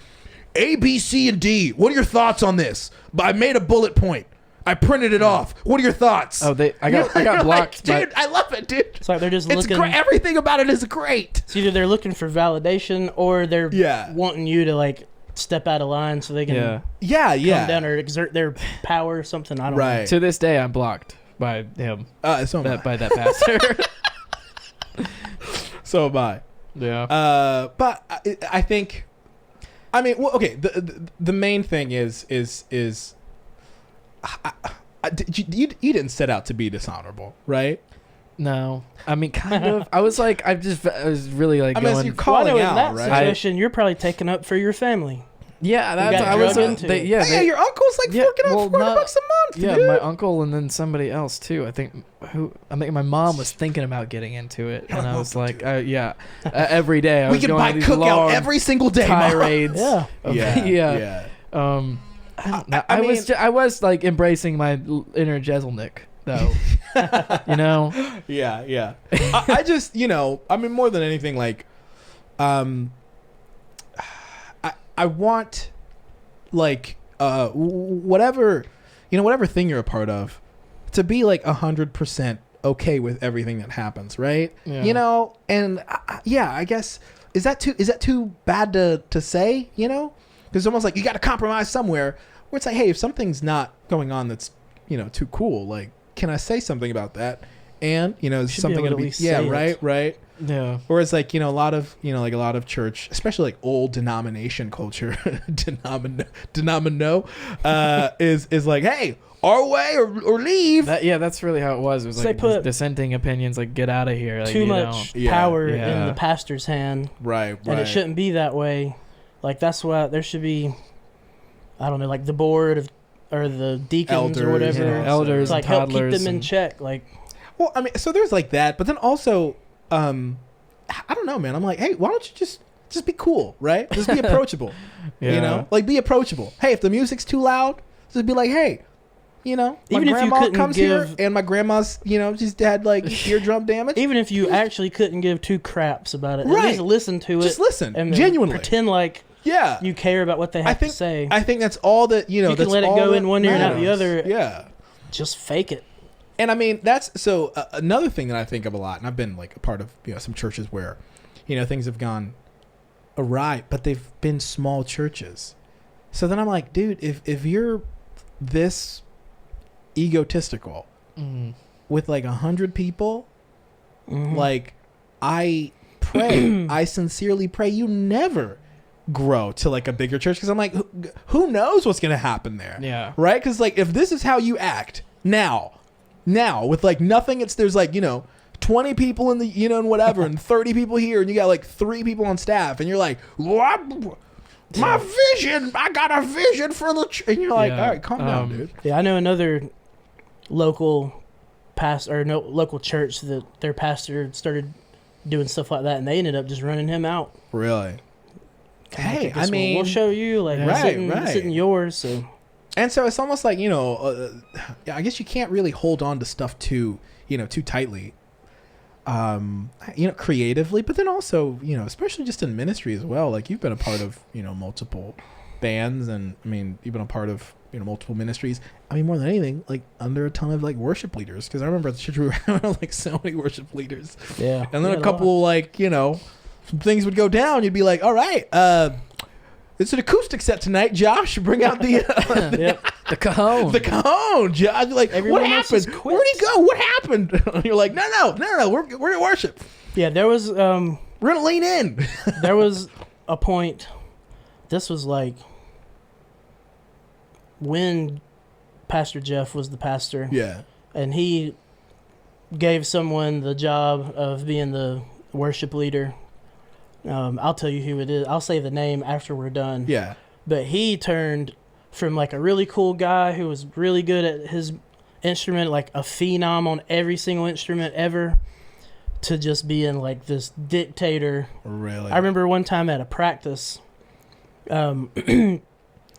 A: A, B, C, and D. What are your thoughts on this? I made a bullet point. I printed it off. What are your thoughts?
F: Oh, I got blocked.
A: Like, dude, I love it, dude.
C: It's like they're just looking.
A: Everything about it is great.
C: It's either they're looking for validation or they're wanting you to like step out of line so they can come down or exert their power or something. I don't know.
F: To this day, I'm blocked by him.
A: By
F: that pastor.
A: So am I.
F: Yeah.
A: But I think, okay. The main thing is you didn't set out to be dishonorable, right?
F: No, kind of. I was really like going.
A: You're calling out,
C: in that
A: right?
C: situation, you're probably taking up for your family.
F: Yeah, that's I was into.
A: Your uncle's like forking out $400 a month.
F: Yeah,
A: dude.
F: my uncle and then somebody else too. I think my mom was thinking about getting into it, and I was like, every day
A: we can buy cookout every single day.
F: Tirades.
A: Yeah.
F: I was like embracing my inner Jeselnik, though.
A: Yeah. I just, more than anything, like, I want, like, whatever thing you're a part of, to be like 100% okay with everything that happens, right?
F: Yeah.
A: And I guess is that too bad to say? Because it's almost like you got to compromise somewhere. Where it's like, hey, if something's not going on that's too cool, like, can I say something about that? And is something going to be right.
F: Yeah.
A: Or it's like, a lot of church, especially like old denomination culture, is like, hey, our way or leave.
F: That's really how it was. It was like put dissenting opinions, like, get out of here. Like,
C: too much power in the pastor's hand.
A: Right.
C: And it shouldn't be that way. Like, that's why there should be, I don't know, like the board or the deacons
A: elders,
C: or whatever.
F: Elders,
C: like,
F: and
C: help keep them in check. Like,
A: well, so there's like that, but then also, I don't know, man. I'm like, hey, why don't you just be cool, right? Just be approachable. Like, be approachable. Hey, if the music's too loud, just be like, hey, my grandma comes here and my grandma's, just had like eardrum damage.
C: Even if you actually couldn't give two craps about it, at least listen to it.
A: Just listen,
C: and
A: genuinely.
C: Pretend like you care about what they have to say.
A: I think that's all that,
C: you can let it go in one ear and out the other.
A: Yeah.
C: Just fake it.
A: And that's so another thing that I think of a lot, and I've been like a part of some churches where things have gone awry, but they've been small churches. So then I'm like, dude, if you're this egotistical with like 100 people, like, I pray, I sincerely pray you never grow to like a bigger church, because I'm like, who knows what's gonna happen there?
F: Yeah.
A: Right? Because like, if this is how you act now with like nothing, there's like 20 people in the and whatever and 30 people here, and you got like 3 people on staff, and you're like, what? My vision, I got a vision for the and you're like, all right, calm down, dude.
C: Yeah, I know another local local church that their pastor started doing stuff like that, and they ended up just running him out.
A: Really? Hey,
C: I mean, we'll show you, like, it's in yours. So,
A: and so it's almost like, I guess you can't really hold on to stuff too tightly, creatively, but then also, especially just in ministry as well. Like, you've been a part of, multiple bands, and I mean, you've been a part of, multiple ministries. I mean, more than anything, like, under a ton of like worship leaders, because I remember at the church we were having like so many worship leaders.
C: Yeah.
A: And then a couple like, some things would go down. You'd be like, all right, it's an acoustic set tonight, Josh. Bring out the
F: the cajon.
A: The cajon, Josh. Like,
C: everyone
A: what happened? Where'd he go? What happened? You're like, no. We're at worship.
C: Yeah, there was
A: we're gonna lean in.
C: There was a point. This was like when Pastor Jeff was the pastor.
A: Yeah.
C: And he gave someone the job of being the worship leader. I'll tell you who it is. I'll say the name after we're done.
A: Yeah.
C: But he turned from like a really cool guy who was really good at his instrument, like a phenom on every single instrument ever, to just being like this dictator.
A: Really?
C: I remember one time at a practice,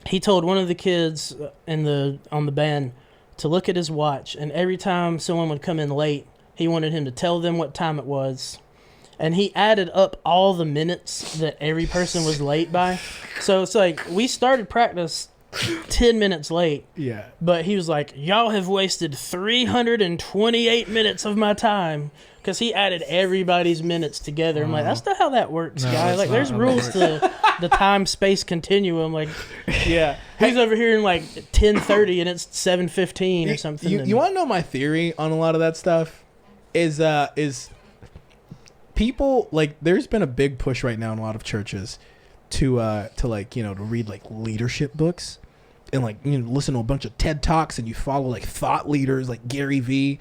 C: he told one of the kids on the band to look at his watch, and every time someone would come in late, he wanted him to tell them what time it was. And he added up all the minutes that every person was late by. So it's like, we started practice 10 minutes late.
A: Yeah.
C: But he was like, y'all have wasted 328 minutes of my time. Because he added everybody's minutes together. I'm like, that's not how that works, guy. Like, there's rules to the time-space continuum. Like,
A: yeah.
C: He's over here in like 10:30 and it's 7:15 or something.
A: You want to know my theory on a lot of that stuff? Is people, like, there's been a big push right now in a lot of churches to read like leadership books and like, listen to a bunch of TED Talks, and you follow like thought leaders like Gary Vee.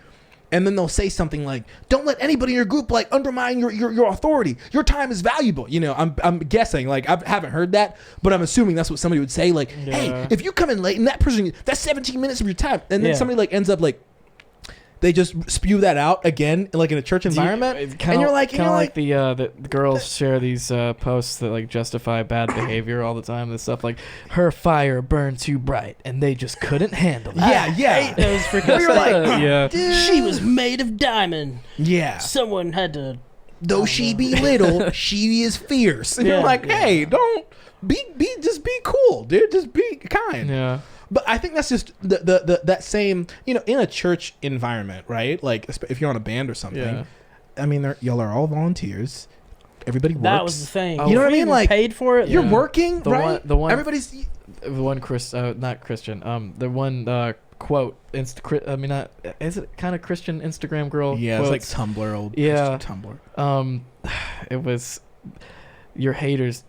A: And then they'll say something like, don't let anybody in your group like undermine your authority. Your time is valuable. I'm guessing, like, I haven't heard that, but I'm assuming that's what somebody would say. Like, hey, if you come in late and that person, that's 17 minutes of your time. And then somebody like ends up like, they just spew that out again, like in a church environment. And you're like,
F: the girls share these posts that like justify bad behavior all the time. This stuff like, her fire burned too bright and they just couldn't handle it.
A: Yeah.
C: Those freaking
A: You're like,
C: dude, she was made of diamond.
A: Yeah.
C: Someone had to.
A: Though she be little, she is fierce. And you're like, hey, don't just be cool, dude. Just be kind.
F: Yeah.
A: But I think that's just that same, in a church environment, right? Like, if you're on a band or something, I mean, y'all are all volunteers. Everybody works.
C: That was the thing.
A: You know what I mean? Like,
C: paid for it.
A: You're working, right? Everybody's
F: the one not Christian. The one quote. Is it kind of Christian Instagram girl?
A: Yeah,
F: quotes?
A: it's like Tumblr, old
F: Tumblr. It was your haters.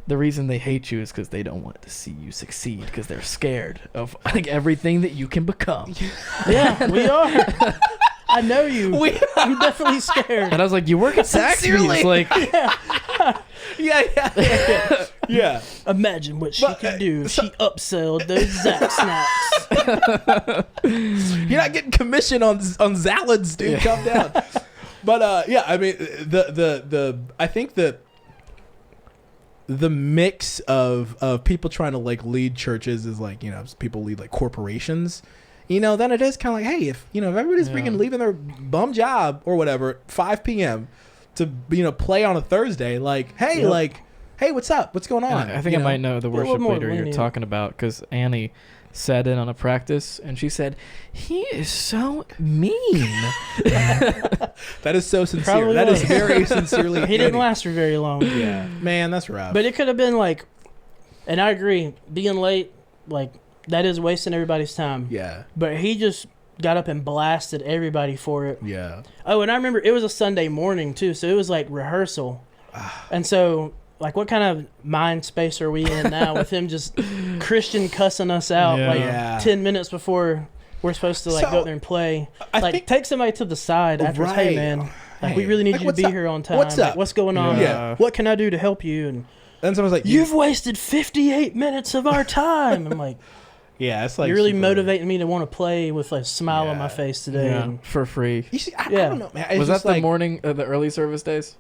F: The reason they hate you is because they don't want to see you succeed, because they're scared of like everything that you can become.
C: Yeah, we are. I know you. I'm definitely scared.
F: And I was like, you work at Zaxby's, like,
A: yeah.
C: Imagine what she could do if she upselled those Zax snacks.
A: You're not getting commission on salads, dude. Calm down. But I mean, I think that the mix of people trying to like lead churches is like, people lead like corporations, then it is kind of like, hey, if everybody's leaving their bum job or whatever at 5 p.m. to play on a Thursday, like, hey, hey, what's up? What's going on?
F: I think I might know the worship leader you're talking about, because Annie sat in on a practice and she said, he is so mean.
A: That is so sincere. Probably that is very sincerely.
C: He didn't last for very long.
A: Yeah, man, that's rough.
C: But it could have been like, and I agree, being late, like, that is wasting everybody's time.
A: Yeah.
C: But he just got up and blasted everybody for it.
A: Yeah.
C: Oh, and I remember it was a Sunday morning too, so it was like rehearsal. And so, like, what kind of mind space are we in now with him just Christian cussing us out 10 minutes before we're supposed to go up there and play? Take somebody to the side after, hey man, we really need you to be here on time.
A: What's up?
C: What's going on?
A: Yeah.
C: What can I do to help you? And
A: then someone's like,
C: you've wasted 58 minutes of our time. I'm like,
A: Yeah, it's like
C: you're really
A: super-
C: motivating me to want to play with a smile on my face today.
F: Yeah,
C: And
F: for free.
A: You see, I don't know, man. It's
F: Was that
A: just
F: the
A: like,
F: morning, the early service days?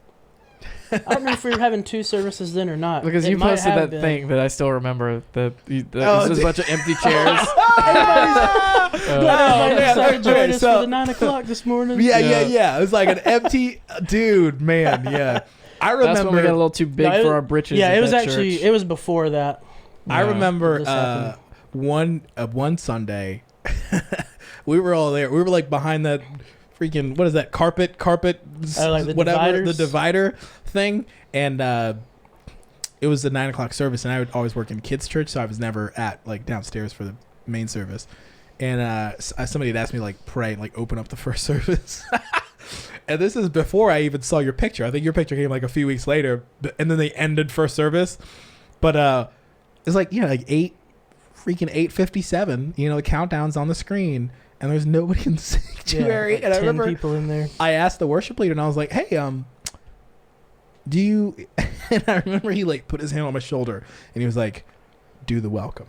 C: I don't know if we were having 2 services then or not.
F: Because
C: It
F: you
C: might
F: posted
C: have
F: that
C: been.
F: thing that I still remember. There's
A: Oh,
F: just a bunch of empty chairs.
C: Everybody
A: man,
C: decided to join
A: okay,
C: us
A: so-
C: for the 9 o'clock this morning.
A: Yeah. It was like an empty dude, man. Yeah, I remember.
F: That's when we got a little too big
C: No,
F: for our britches.
C: Yeah,
F: at
C: it was
F: that
C: actually
F: church.
C: it was before that.
A: I
F: Yeah.
A: remember
C: This happened.
A: one Sunday, we were all there. We were like behind that freaking what is that carpet
C: like the
A: whatever
C: dividers?
A: the divider thing, and it was the 9 o'clock service, and I would always work in kids church, so I was never at like downstairs for the main service. And somebody had asked me like pray, like open up the first service. And this is before I even saw your picture. I think your picture came like a few weeks later, and then they ended first service. But it's like, like 8:57. The countdown's on the screen, and there's nobody in the sanctuary.
C: like
A: and I
C: 10
A: remember
C: people in there.
A: I asked the worship leader, and I was like, "Hey, do you?" And I remember he like put his hand on my shoulder, and he was like, "Do the welcome."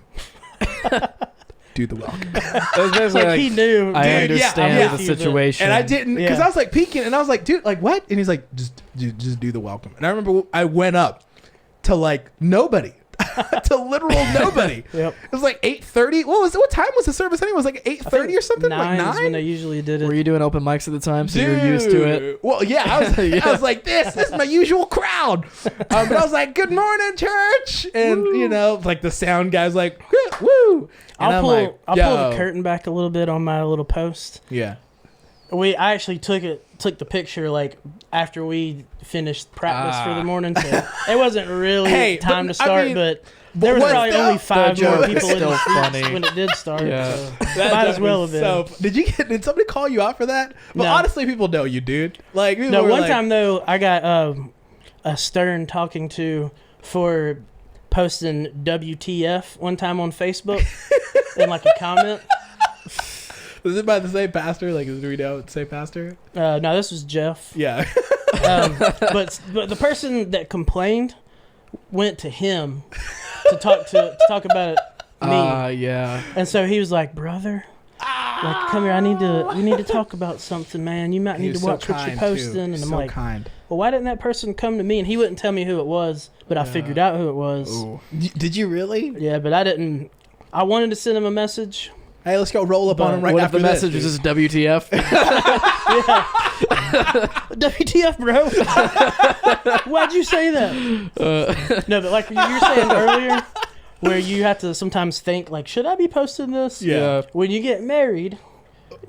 A: Do the welcome.
F: It was basically
C: Like, he knew.
F: I
C: dude,
F: understand
C: I'm
A: yeah.
F: the
C: with you, but-
F: situation.
A: And I didn't, because
C: Yeah.
A: I was like peeking, and I was like, "Dude, like what?" And he's like, "Just do the welcome." And I remember I went up to like nobody, to literal nobody.
C: Yep.
A: It was like 8:30. What time was the service anyway? It was like 8:30 or something, like
C: 9 is when
A: 9.
C: they usually did it.
F: Were you doing open mics at the time, so you're used to it?
A: Well, yeah, I was like, this is my usual crowd. But I was like, "Good morning, church," and like the sound guy's like, "Woo!" And
C: I'll
A: I'm
C: pull
A: like,
C: I'll pull the
A: "Yo."
C: curtain back a little bit on my little post.
A: Yeah.
C: I actually took the picture like after we finished practice for the morning, so it wasn't really
A: Hey,
C: time
A: but,
C: to start,
A: I mean,
C: but there was
A: what's
C: probably
A: the-
C: only 5
F: the
C: more
F: joke
C: people
F: is
C: in the
F: still
C: seats
F: funny.
C: when it did start.
F: Yeah.
C: So
A: That
C: might
A: joke
C: as well
A: was
C: have been.
A: Did somebody call you out for that? But
C: No.
A: honestly, people know you, dude. Like, people
C: No,
A: were
C: one
A: like,
C: time though, I got a stern talking to for posting WTF one time on Facebook in like a comment.
A: Was it by the same pastor? Like, do we know the same pastor?
C: No, this was Jeff.
A: Yeah.
C: But the person that complained went to him to talk about it. Me.
F: Yeah.
C: And so he was like, "Brother, like, come here. We need to talk about something, man. You might
A: He
C: need
A: was
C: to
A: so
C: watch what you're
A: kind,
C: posting."
A: too.
C: And I'm
A: So
C: like,
A: kind.
C: "Well, why didn't that person come to me?" And he wouldn't tell me who it was, but I figured out who it was.
F: Ooh.
A: Did you really?
C: Yeah, but I didn't. I wanted to send him a message.
A: Hey, let's go roll up on him right
F: What if
A: after
F: the message
A: this.
F: was just WTF?
C: WTF, bro? Why'd you say that? No, but like you were saying earlier, where you have to sometimes think, like, should I be posting this?
A: Yeah.
C: When you get married,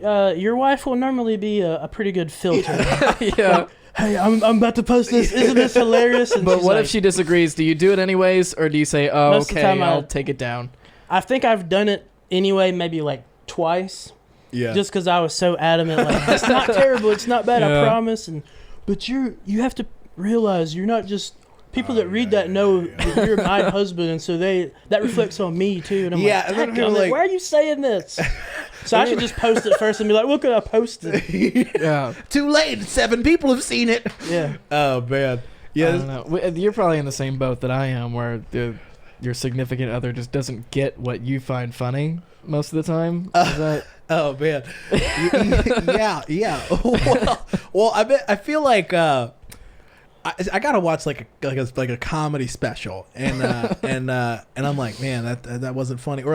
C: your wife will normally be a pretty good filter.
F: Yeah.
C: Hey, I'm about to post this. Isn't this hilarious? And
F: But
C: she's
F: what
C: like,
F: if she disagrees? Do you do it anyways, or do you say, "Oh,
C: Most of the
F: okay,
C: time
F: I'll
C: I-
F: take it down"?
C: I think I've done it anyway, maybe like twice,
A: Yeah.
C: just because I was so adamant. Like, it's not terrible. It's not bad.
F: Yeah.
C: I promise. But you have to realize you're not just people that read that know that you're my husband, and so that reflects on me too. And I'm
A: Yeah,
C: like,
A: and then
C: "Dadgummit,
A: people are like-
C: why are you saying this?" So I should just post it first and be like, "Look what I posted."
F: Yeah.
A: Too late. 7 people have seen it.
C: Yeah.
A: Oh, man.
F: I
A: Yeah.
F: don't know. You're probably in the same boat that I am, where your significant other just doesn't get what you find funny most of the time. Is that?
A: Oh, man. Yeah. Well, I feel like I gotta watch like a comedy special, and I'm like, man, that wasn't funny. Or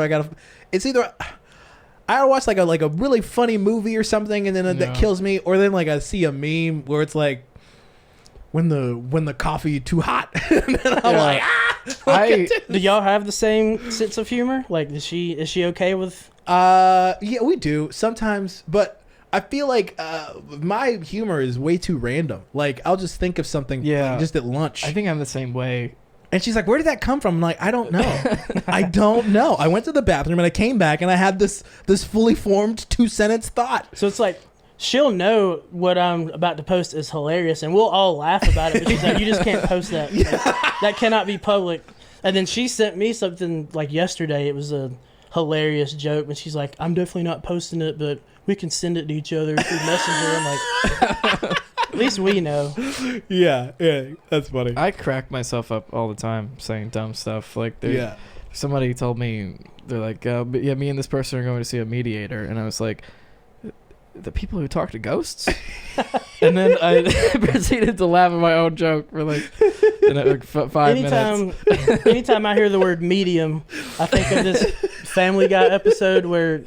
A: it's either I gotta watch like a really funny movie or something, and then
F: Yeah.
A: that kills me, or then like I see a meme where it's like when the coffee too hot, and then I'm
F: Yeah.
A: like,
C: Do y'all have the same sense of humor? Like, is she okay with?
A: yeah, we do sometimes, but I feel like my humor is way too random. Like, I'll just think of something like, just at lunch.
F: I think I'm the same way.
A: And she's like, "Where did that come from?" I'm like, "I don't know. I don't know. I went to the bathroom and I came back and I had this fully formed 2-sentence thought."
C: So it's like she'll know what I'm about to post is hilarious, and we'll all laugh about it. But she's like, "You just can't post that. Like, that cannot be public." And then she sent me something like yesterday. It was a hilarious joke, and she's like, "I'm definitely not posting it, but we can send it to each other through Messenger." I'm like, At least we know.
A: Yeah, that's funny.
F: I crack myself up all the time saying dumb stuff. Like, somebody told me, they're like, but yeah, me and this person are going to see a mediator. And I was like, the people who talk to ghosts? And then I proceeded to laugh at my own joke for like 5 minutes.
C: Anytime I hear the word medium, I think of this Family Guy episode where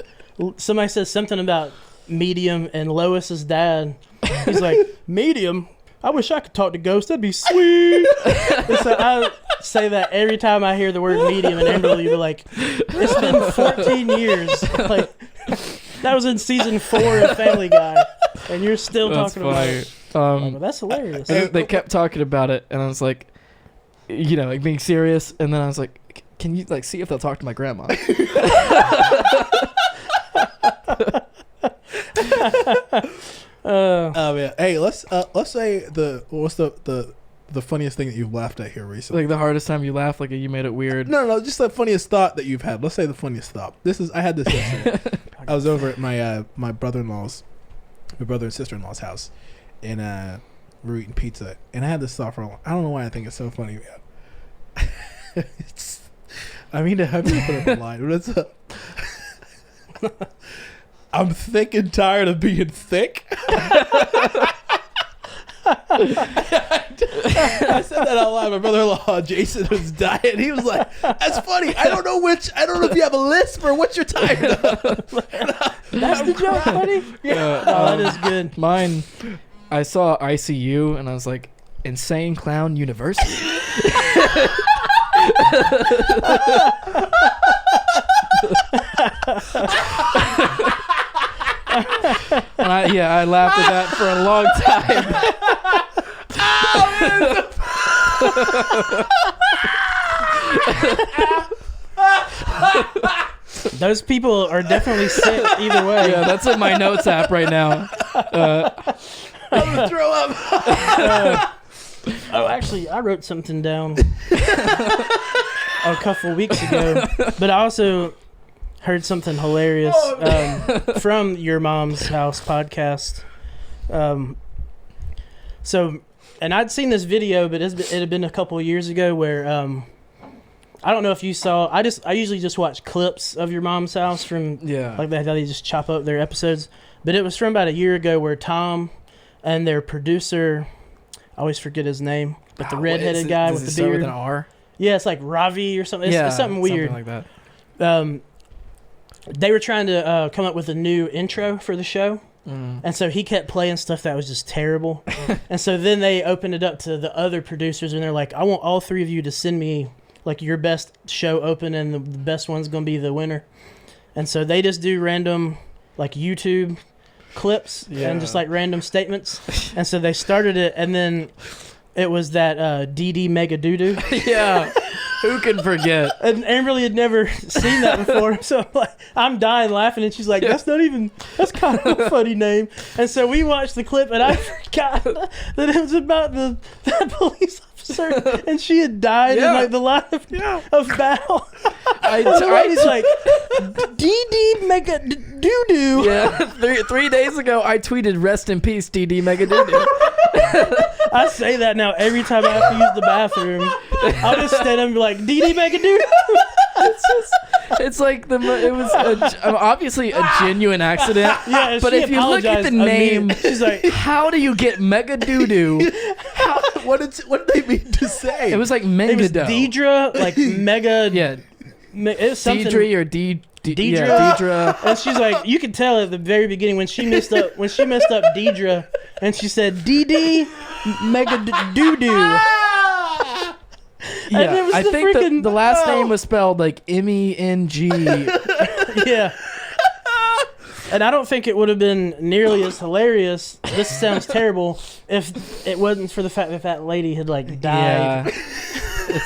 C: somebody says something about medium and Lois's dad. He's like, medium? I wish I could talk to ghosts. That'd be sweet. And so I say that every time I hear the word medium, and Amberly will be like, it's been 14 years. Like, that was in season 4 of Family Guy, and you're still talking about it. Well, that's hilarious.
F: And they kept talking about it, and I was like, like being serious, and then I was like, can you like see if they'll talk to my grandma?
A: Yeah. Hey, let's say what's the funniest thing that you've laughed at here recently?
F: Like the hardest time you laughed, like you made it weird.
A: No, just the funniest thought that you've had. Let's say the funniest thought. I had this yesterday. I was over at my brother and sister-in-law's house, and we were eating pizza, and I had this thought for a while. I don't know why I think it's so funny. I mean, I have to put up a line, but I'm thick and tired of being thick. I said that out loud. My brother-in-law Jason was dying. He was like, "That's funny. I don't know if you have a lisp or what you're tired of."
C: That's the joke, buddy.
A: Yeah.
C: That is good.
F: Mine, I saw ICU and I was like, Insane Clown University. And I laughed at that for a long
C: time. Those people are definitely sick either way.
F: Yeah, that's in my notes app right now.
A: I'm gonna throw up.
C: Actually, I wrote something down a couple weeks ago, but I also heard something hilarious from Your Mom's House podcast. And I'd seen this video, but it had been a couple of years ago where I don't know if you saw. I usually just watch clips of Your Mom's House from like how they just chop up their episodes. But it was from about a year ago where Tom and their producer, I always forget his name, but the redheaded guy with the beard.
F: With an R?
C: Yeah, it's like Ravi or something. It's something weird.
F: Something like that.
C: They were trying to come up with a new intro for the show. And so he kept playing stuff that was just terrible. And so then they opened it up to the other producers, and they're like, I want all 3 of you to send me like your best show open, and the best one's going to be the winner. And so they just do random like YouTube clips and just like random statements. And so they started it, and then it was that DD Mega Doodoo.
F: Yeah. Who can forget?
C: And Amberly had never seen that before, so I'm dying laughing, and she's like, that's kind of a funny name. And so we watched the clip, and I forgot that it was about that police officer, and she had died in like the line of battle. He's like, DD Mega Doodoo.
F: Yeah, 3 days ago, I tweeted, "Rest in peace, DD Mega Doodoo."
C: I say that now every time I have to use the bathroom. I'll just stand up and be like, DD Mega Doodoo.
F: It's like it was obviously a genuine accident.
C: Yeah,
F: but if you look at the name, she's like, "How do you get Mega Doodoo?"
A: What did they mean to say?
F: It was like Megado.
C: It was Deidre, like Mega.
F: Yeah,
C: it was something.
F: Deidre or Deidre.
C: Deidre. And she's like, you could tell at the very beginning when she messed up Deidre, and she said DD Mega Doodoo.
F: Yeah, I think the last name was spelled like MENG.
C: Yeah. And I don't think it would have been nearly as hilarious. This sounds terrible if it wasn't for the fact that lady had like died.
F: Yeah.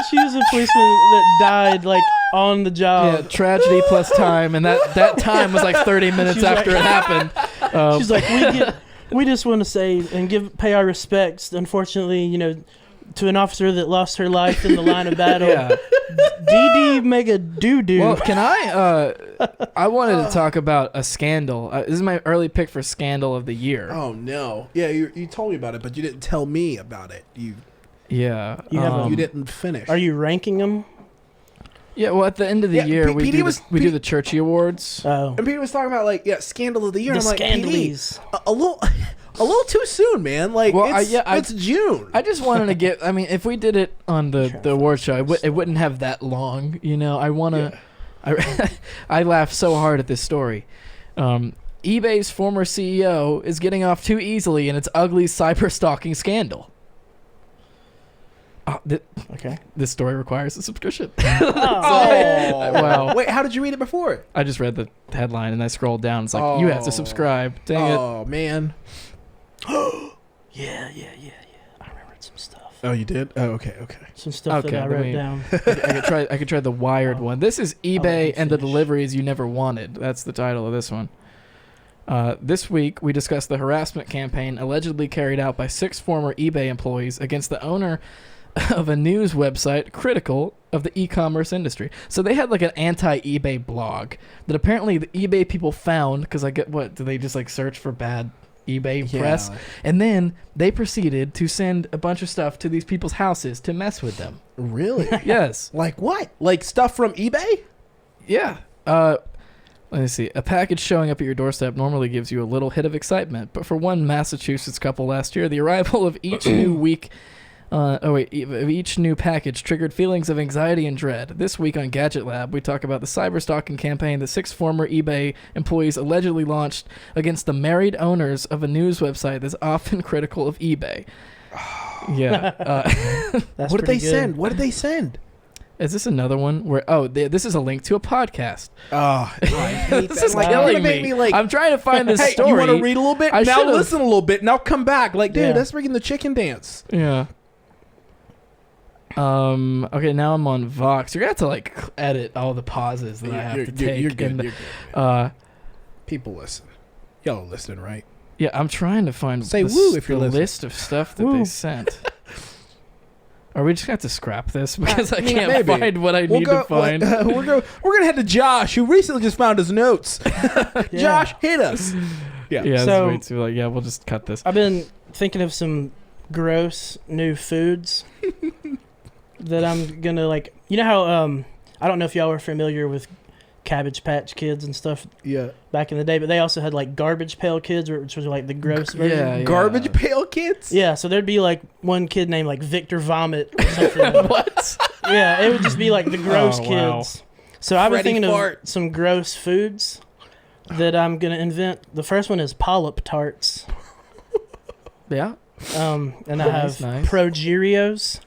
C: She was a policeman that died like on the job.
F: Yeah, tragedy plus time, and that time was like 30 minutes after it happened.
C: She's like, we just want to say and pay our respects. Unfortunately, to an officer that lost her life in the line of battle. DD mega doo doo.
F: Well, can I wanted to talk about a scandal. This is my early pick for scandal of the year.
B: Oh no! Yeah, you told me about it, but you didn't tell me about it.
F: Yeah.
B: You didn't finish.
C: Are you ranking them?
F: Yeah. Well, at the end of the year, we do the Churchy Awards.
C: Oh,
B: and Peter was talking about scandal of the year.
C: the
B: I'm like,
C: scandalies.
B: PD, a little too soon, man. Like,
F: Well,
B: it's June.
F: I just wanted to get. I mean, if we did it on the award show, it wouldn't have that long. You know, I want to. Yeah. I laughed so hard at this story. eBay's former CEO is getting off too easily in its ugly cyber stalking scandal.
C: Okay.
F: This story requires a subscription.
B: Wow. Wait, how did you read it before?
F: I just read the headline and I scrolled down. It's like, you have to subscribe. Dang it.
B: Oh, man.
C: Yeah. I remembered some stuff.
B: Oh, you did? Oh, okay.
C: Some stuff that I wrote down.
F: I could try the Wired one. This is eBay and the deliveries you never wanted. That's the title of this one. This week, we discussed the harassment campaign allegedly carried out by 6 former eBay employees against the owner of a news website critical of the e-commerce industry. So they had like an anti-eBay blog that apparently the eBay people found, because do they just search for bad eBay press? And then they proceeded to send a bunch of stuff to these people's houses to mess with them.
B: Really?
F: Yes.
B: Like what? Like stuff from eBay?
F: Yeah. Let me see. A package showing up at your doorstep normally gives you a little hit of excitement, but for one Massachusetts couple last year, the arrival of each each new package triggered feelings of anxiety and dread. This week on Gadget Lab, we talk about the cyberstalking campaign that 6 former eBay employees allegedly launched against the married owners of a news website that's often critical of eBay. Yeah.
C: That's
B: what did they
C: good.
B: send? What did they send?
F: Is this another one where? This is a link to a podcast.
B: Oh, I hate
F: This
B: that.
F: is killing me. I'm trying to find this
B: hey,
F: story.
B: you want to read a little bit?
F: I
B: now
F: should've.
B: listen a little bit. Now come back. Like, dude,
C: Yeah.
B: that's freaking the chicken dance.
F: Yeah. Okay, now I'm on Vox. You're gonna have to edit all the pauses that I have to take.
B: You're good.
F: and,
B: You're good. People listen. Y'all listening, right?
F: Yeah, I'm trying to find
B: Say woo if you're
F: the
B: listening.
F: list of stuff that they sent. Are we just gonna have to scrap this because I can't
B: maybe.
F: find what I need to find?
B: We're gonna head to Josh, who recently just found his notes. Josh, hit us. Yeah.
F: Yeah,
C: So-
F: that's way too yeah, we'll just cut this.
C: I've been thinking of some gross new foods that I'm gonna You know how I don't know if y'all are familiar with Cabbage Patch Kids and stuff
B: Yeah.
C: back in the day, but they also had Garbage Pail Kids, which was the gross version.
F: Yeah.
B: Garbage Pail Kids?
C: Yeah, so there'd be one kid named Victor Vomit or something.
F: What?
C: Yeah, it would just be the gross
F: Oh, wow.
C: kids. So I've been
B: Freddy
C: thinking
B: Fart.
C: of some gross foods that I'm gonna invent. The first one is polyp tarts.
F: Yeah.
C: And I
F: Nice,
C: have
F: nice.
C: Progerios.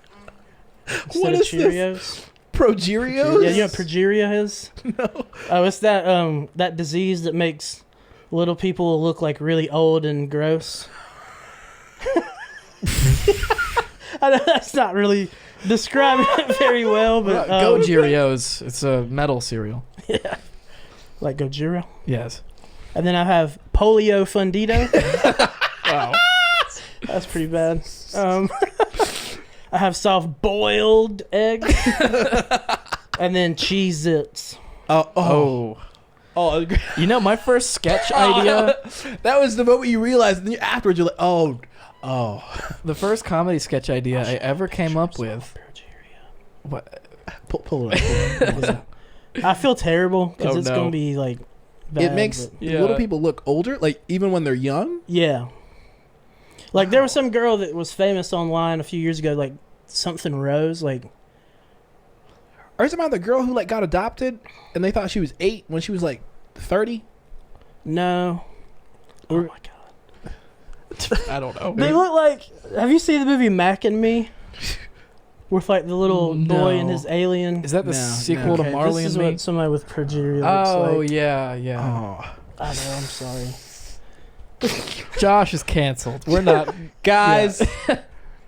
C: Instead
B: What
C: of
B: is this?
C: Cheerios.
B: Progerios?
C: Yeah, you know what progeria is? No. Oh, it's that disease that makes little people look really old and gross. I know that's not really describing it very well, but
F: Go Cheerios. It's a metal cereal.
C: yeah, Gojira.
F: Yes.
C: And then I have polio fundito.
F: Wow.
C: That's pretty bad. I have soft boiled eggs. And then Cheez-Its.
F: Oh. You know, my first sketch idea,
B: That was the moment you realized, and then afterwards you're like, oh.
F: the first comedy sketch idea I ever came up with. What?
B: Pull it up.
C: I feel terrible because
F: Oh,
C: it's
F: no.
C: going to be bad,
B: It makes
C: but-
B: little people look older, even when they're young.
C: Yeah. There was some girl that was famous online a few years ago, something Rose,
B: Are you talking about the girl who got adopted and they thought she was 8 when she was 30?
C: no. Oh my god.
F: I don't know.
C: They look have you seen the movie Mac and Me? With the little boy and
F: No.
C: his alien.
F: Is that the
B: No,
F: sequel
B: no.
F: to Marley
C: this
F: and
C: is
F: Me?
C: what somebody with progeria
F: Oh,
C: looks like.
F: yeah.
B: Oh.
C: I know, I'm sorry.
F: Josh is canceled. We're not.
B: Guys, I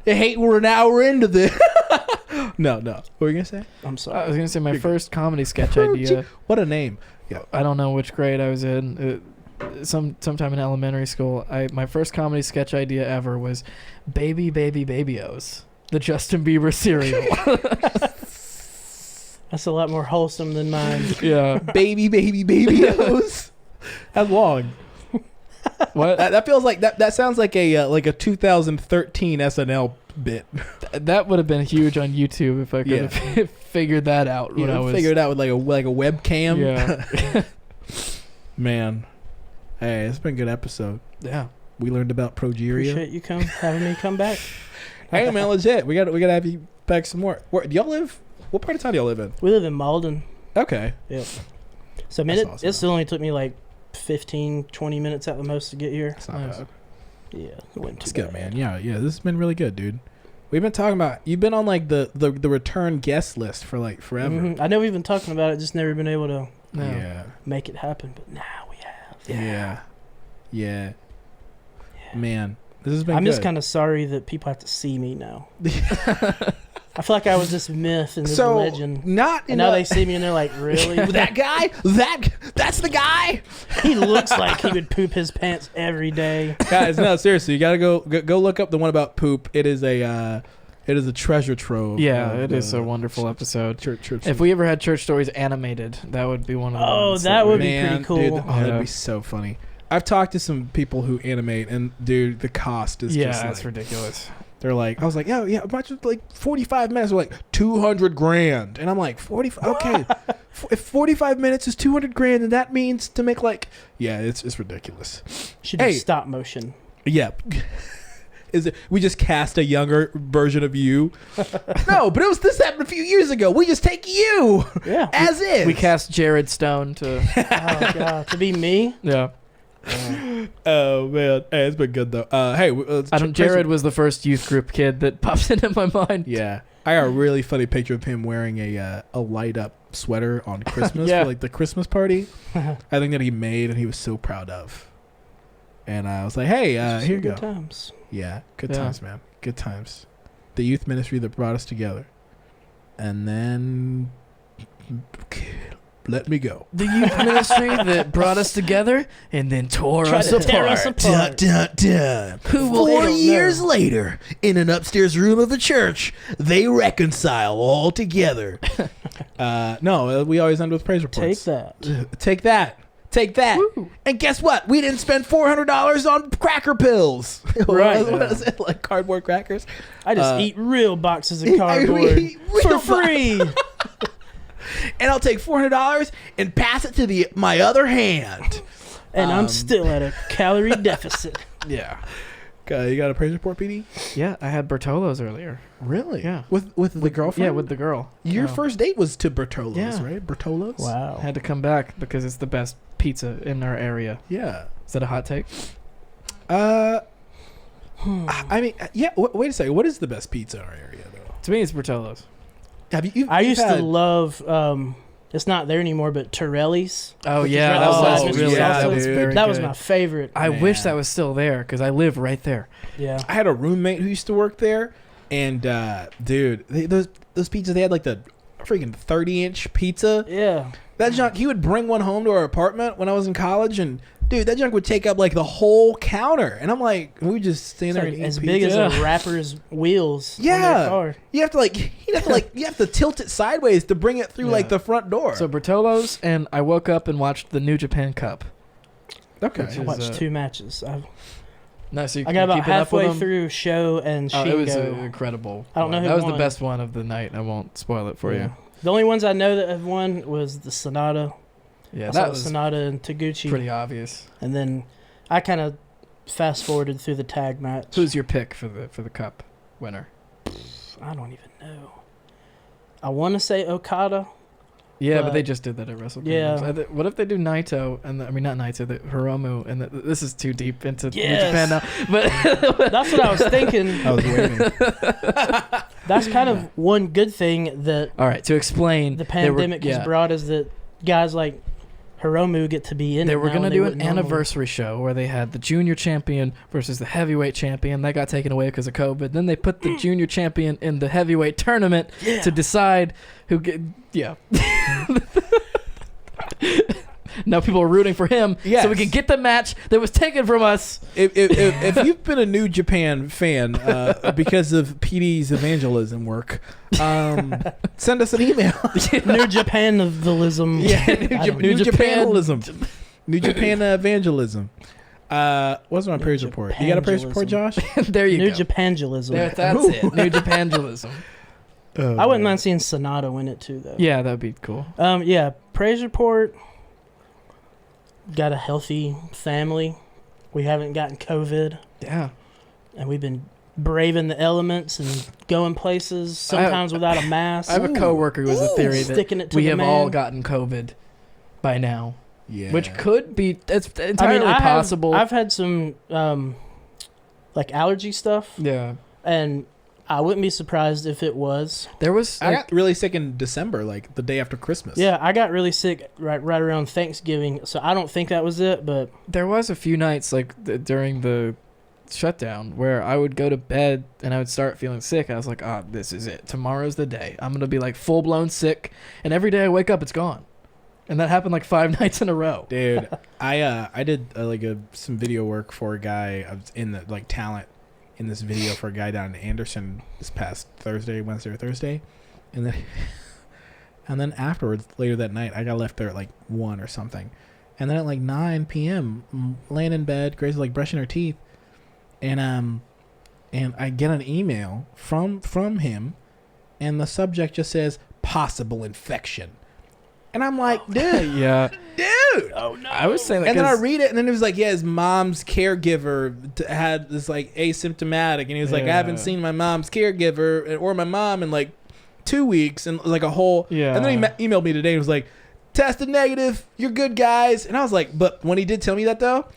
B: hate we're an hour into this. No. What were you going to say?
C: I'm
F: I
C: sorry.
F: was going to say my first comedy sketch idea.
B: What a name.
F: I don't know which grade I was in. Sometime in elementary school. My first comedy sketch idea ever was Baby Baby Baby-O's, the Justin Bieber cereal.
C: That's a lot more wholesome than mine.
F: Yeah.
A: baby-os. That's long.
F: What?
A: That feels like that sounds like a 2013 SNL bit.
F: That would have been huge on YouTube if I could have figured that out.
A: Figure it out with like a webcam.
F: Yeah.
A: Man, hey, it's been a good episode.
F: Yeah.
A: We learned about progeria.
C: Appreciate you having me come back.
A: Hey man, legit. We got to have you back some more. Where do y'all live? What part of town do y'all live in?
C: We live in Malden.
A: Okay.
C: Yep. So I mean,
A: That's awesome.
C: it still only took me like 15, 20 minutes at the most to get here.
A: That's not
F: Nice.
A: bad.
C: Yeah, it wasn't too
A: It's good,
C: bad.
A: man. Yeah. This has been really good, dude. We've been talking about. You've been on like the return guest list for like forever.
C: Mhm. I know we've been talking about it, just never been able to
F: No.
A: Yeah.
C: make it happen. But now we have.
A: Yeah. Man, this has been.
C: I'm
A: good.
C: just kind of sorry that people have to see me now. I feel like I was this myth and this
A: so
C: legend.
A: not.
C: And now they see me and they're like, really?
A: that guy. That's the guy.
C: He looks like he would poop his pants every day.
A: Guys, no, seriously, you gotta go look up the one about poop. It is a treasure trove.
F: Yeah, it is a wonderful episode.
A: Church.
F: If we ever had church stories animated, that would be one of the
C: Oh,
F: ones
C: that would be
A: Man,
C: pretty cool.
A: dude, that'd
F: Yeah.
A: be so funny. I've talked to some people who animate, and dude, the cost is just
F: that's
A: like,
F: ridiculous.
A: they're like, I was like, yeah, much like 45 minutes, they're like $200,000, and I'm like 45. Okay, if 45 minutes is $200,000, then that means to make like, it's ridiculous.
C: Should
A: Hey.
C: be stop motion.
A: Yeah. Is it? We just cast a younger version of you. No, but this happened a few years ago. We just take you
C: Yeah.
A: as is.
F: We cast Jared Stone to.
C: Oh, God. To be me?
F: Yeah.
A: Oh man, hey, it's been good though. Hey,
F: Jared was the first youth group kid that pops into my mind.
A: Yeah, I got a really funny picture of him wearing a light up sweater on Christmas
F: Yeah.
A: for like the Christmas party. I think that he made and he was so proud of. And I was like, hey, here you
C: Good
A: go.
C: times.
A: Yeah, good
F: Yeah.
A: times, man. Good times. The youth ministry that brought us together, and then let me go.
F: The youth ministry that brought us together and then tore
C: Tried
F: us
C: to tear
F: apart.
C: us apart.
F: Who will?
C: They don't know.
A: later, in an upstairs room of the church, they reconcile all together. No, we always end with praise reports.
C: Take that.
A: Take that.
F: Woo.
A: And guess what? We didn't spend $400 on cracker pills.
C: Right.
A: What is it? Like cardboard crackers?
C: I just eat real boxes of cardboard
A: we eat real
C: for free.
A: And I'll take $400 and pass it to my other hand.
C: And I'm still at a calorie deficit.
F: Yeah.
A: You got a praise report, PD?
F: Yeah, I had Bertolo's earlier.
A: Really?
F: Yeah.
A: With the girlfriend?
F: Yeah, with the girl.
A: Your
F: Yeah.
A: first date was to Bertolo's,
F: Yeah.
A: right? Bertolo's?
C: Wow.
F: Had to come back because it's the best pizza in our area.
A: Yeah.
F: Is that a hot take?
A: I mean, yeah. Wait a second. What is the best pizza in our area, though?
F: To me, it's Bertolo's.
C: I used to love, it's not there anymore, but Torelli's.
F: Oh,
C: Which is
F: yeah.
C: right
F: That
C: outside
F: was
C: Mr.
F: really
C: Salsa.
F: that was very
C: That was
F: good.
C: my favorite.
F: I wish
A: Man.
F: that was still there because I live right there.
C: Yeah.
A: I had a roommate who used to work there, and dude, those pizzas, they had like the freaking 30-inch pizza.
C: Yeah.
A: That junk, he would bring one home to our apartment when I was in college, and dude, that junk would take up like the whole counter, and I'm like, we just stand
C: It's
A: there
C: like
A: and eat
C: as
A: pizza.
C: big as a rapper's wheels. On
A: Yeah.
C: their car.
A: You have to tilt it sideways to bring it through like the front door.
F: So Bertolo's, and I woke up and watched the New Japan Cup.
A: okay,
F: Which
C: I
F: is,
C: watched 2 matches.
F: No, so you
C: I got about
F: keeping up with
C: halfway
F: them?
C: through Show and
F: Oh,
C: Shingo.
F: it was incredible.
C: I don't know
F: one.
C: who
F: That was
C: won.
F: the best one of the night. I won't spoil it for
C: Yeah.
F: you.
C: The only ones I know that have won was the Sonata.
F: Yeah,
C: I saw
F: that was
C: Sonata and Taguchi.
F: pretty obvious.
C: And then I kind of fast forwarded through the tag match.
F: Who's your pick for the cup winner?
C: I don't even know. I want to say Okada.
F: Yeah, but
C: But-
F: they just did that at WrestleMania.
C: Yeah.
F: What if they do Naito and not Naito, the Hiromu, and this is too deep into New
C: Yes.
F: Japan now. But
C: That's what I was thinking.
A: I was waiting.
C: That's kind of one good thing that
F: all right, to explain,
C: the pandemic has brought is that guys like Hiromu get to be in
F: They
C: it
F: were
C: now
F: going to
C: and
F: do
C: they
F: an
C: wouldn't normally.
F: anniversary show where they had the junior champion versus the heavyweight champion. That got taken away because of COVID. Then they put the junior champion in the heavyweight tournament to decide who get. Yeah. Now people are rooting for him so we can get the match that was taken from us.
B: If you've been a New Japan fan because of PD's evangelism work, send us an email.
C: New Japanism.
B: New Japanism. New Japan evangelism. What's my praise report? You got a praise report, Josh?
F: There you
C: New
F: go.
C: Japanism.
F: That's it. New Japanism.
C: I wouldn't mind seeing Sonata win it too, though.
F: Yeah, that'd be cool.
C: Yeah, praise report. Got a healthy family. We haven't gotten COVID.
F: Yeah.
C: And we've been braving the elements and going places, sometimes without a mask.
F: I have a coworker who has a theory
C: Sticking it
F: that
C: to
F: we
C: the
F: have
C: man.
F: all gotten COVID by now.
B: Yeah.
F: Which could be, it's entirely possible.
C: I've had some like allergy stuff.
F: Yeah.
C: And I wouldn't be surprised if it was.
F: There was
B: I got really sick in December, like the day after Christmas.
C: Yeah, I got really sick right around Thanksgiving, so I don't think that was it, but
F: there was a few nights like during the shutdown where I would go to bed and I would start feeling sick. I was like, this is it. Tomorrow's the day. I'm going to be like full blown sick, and every day I wake up it's gone. And that happened like 5 nights in a row.
B: Dude, I did some video work for a guy. I was in the talent in this video for a guy down in Anderson this past Wednesday or Thursday, and then afterwards, later that night, I got left there at 1 or something, and then at 9 p.m. laying in bed, Grace was brushing her teeth, and I get an email from him, and the subject just says possible infection. And I'm like, dude,
F: yeah,
B: dude.
C: Oh no!
F: I was saying that,
B: and then I read it, and then it was his mom's caregiver had this asymptomatic, and he was I haven't seen my mom's caregiver or my mom in 2 weeks, and a whole.
F: Yeah.
B: And then he emailed me today and was like, tested negative, you're good guys. And I was like, but when he did tell me that though,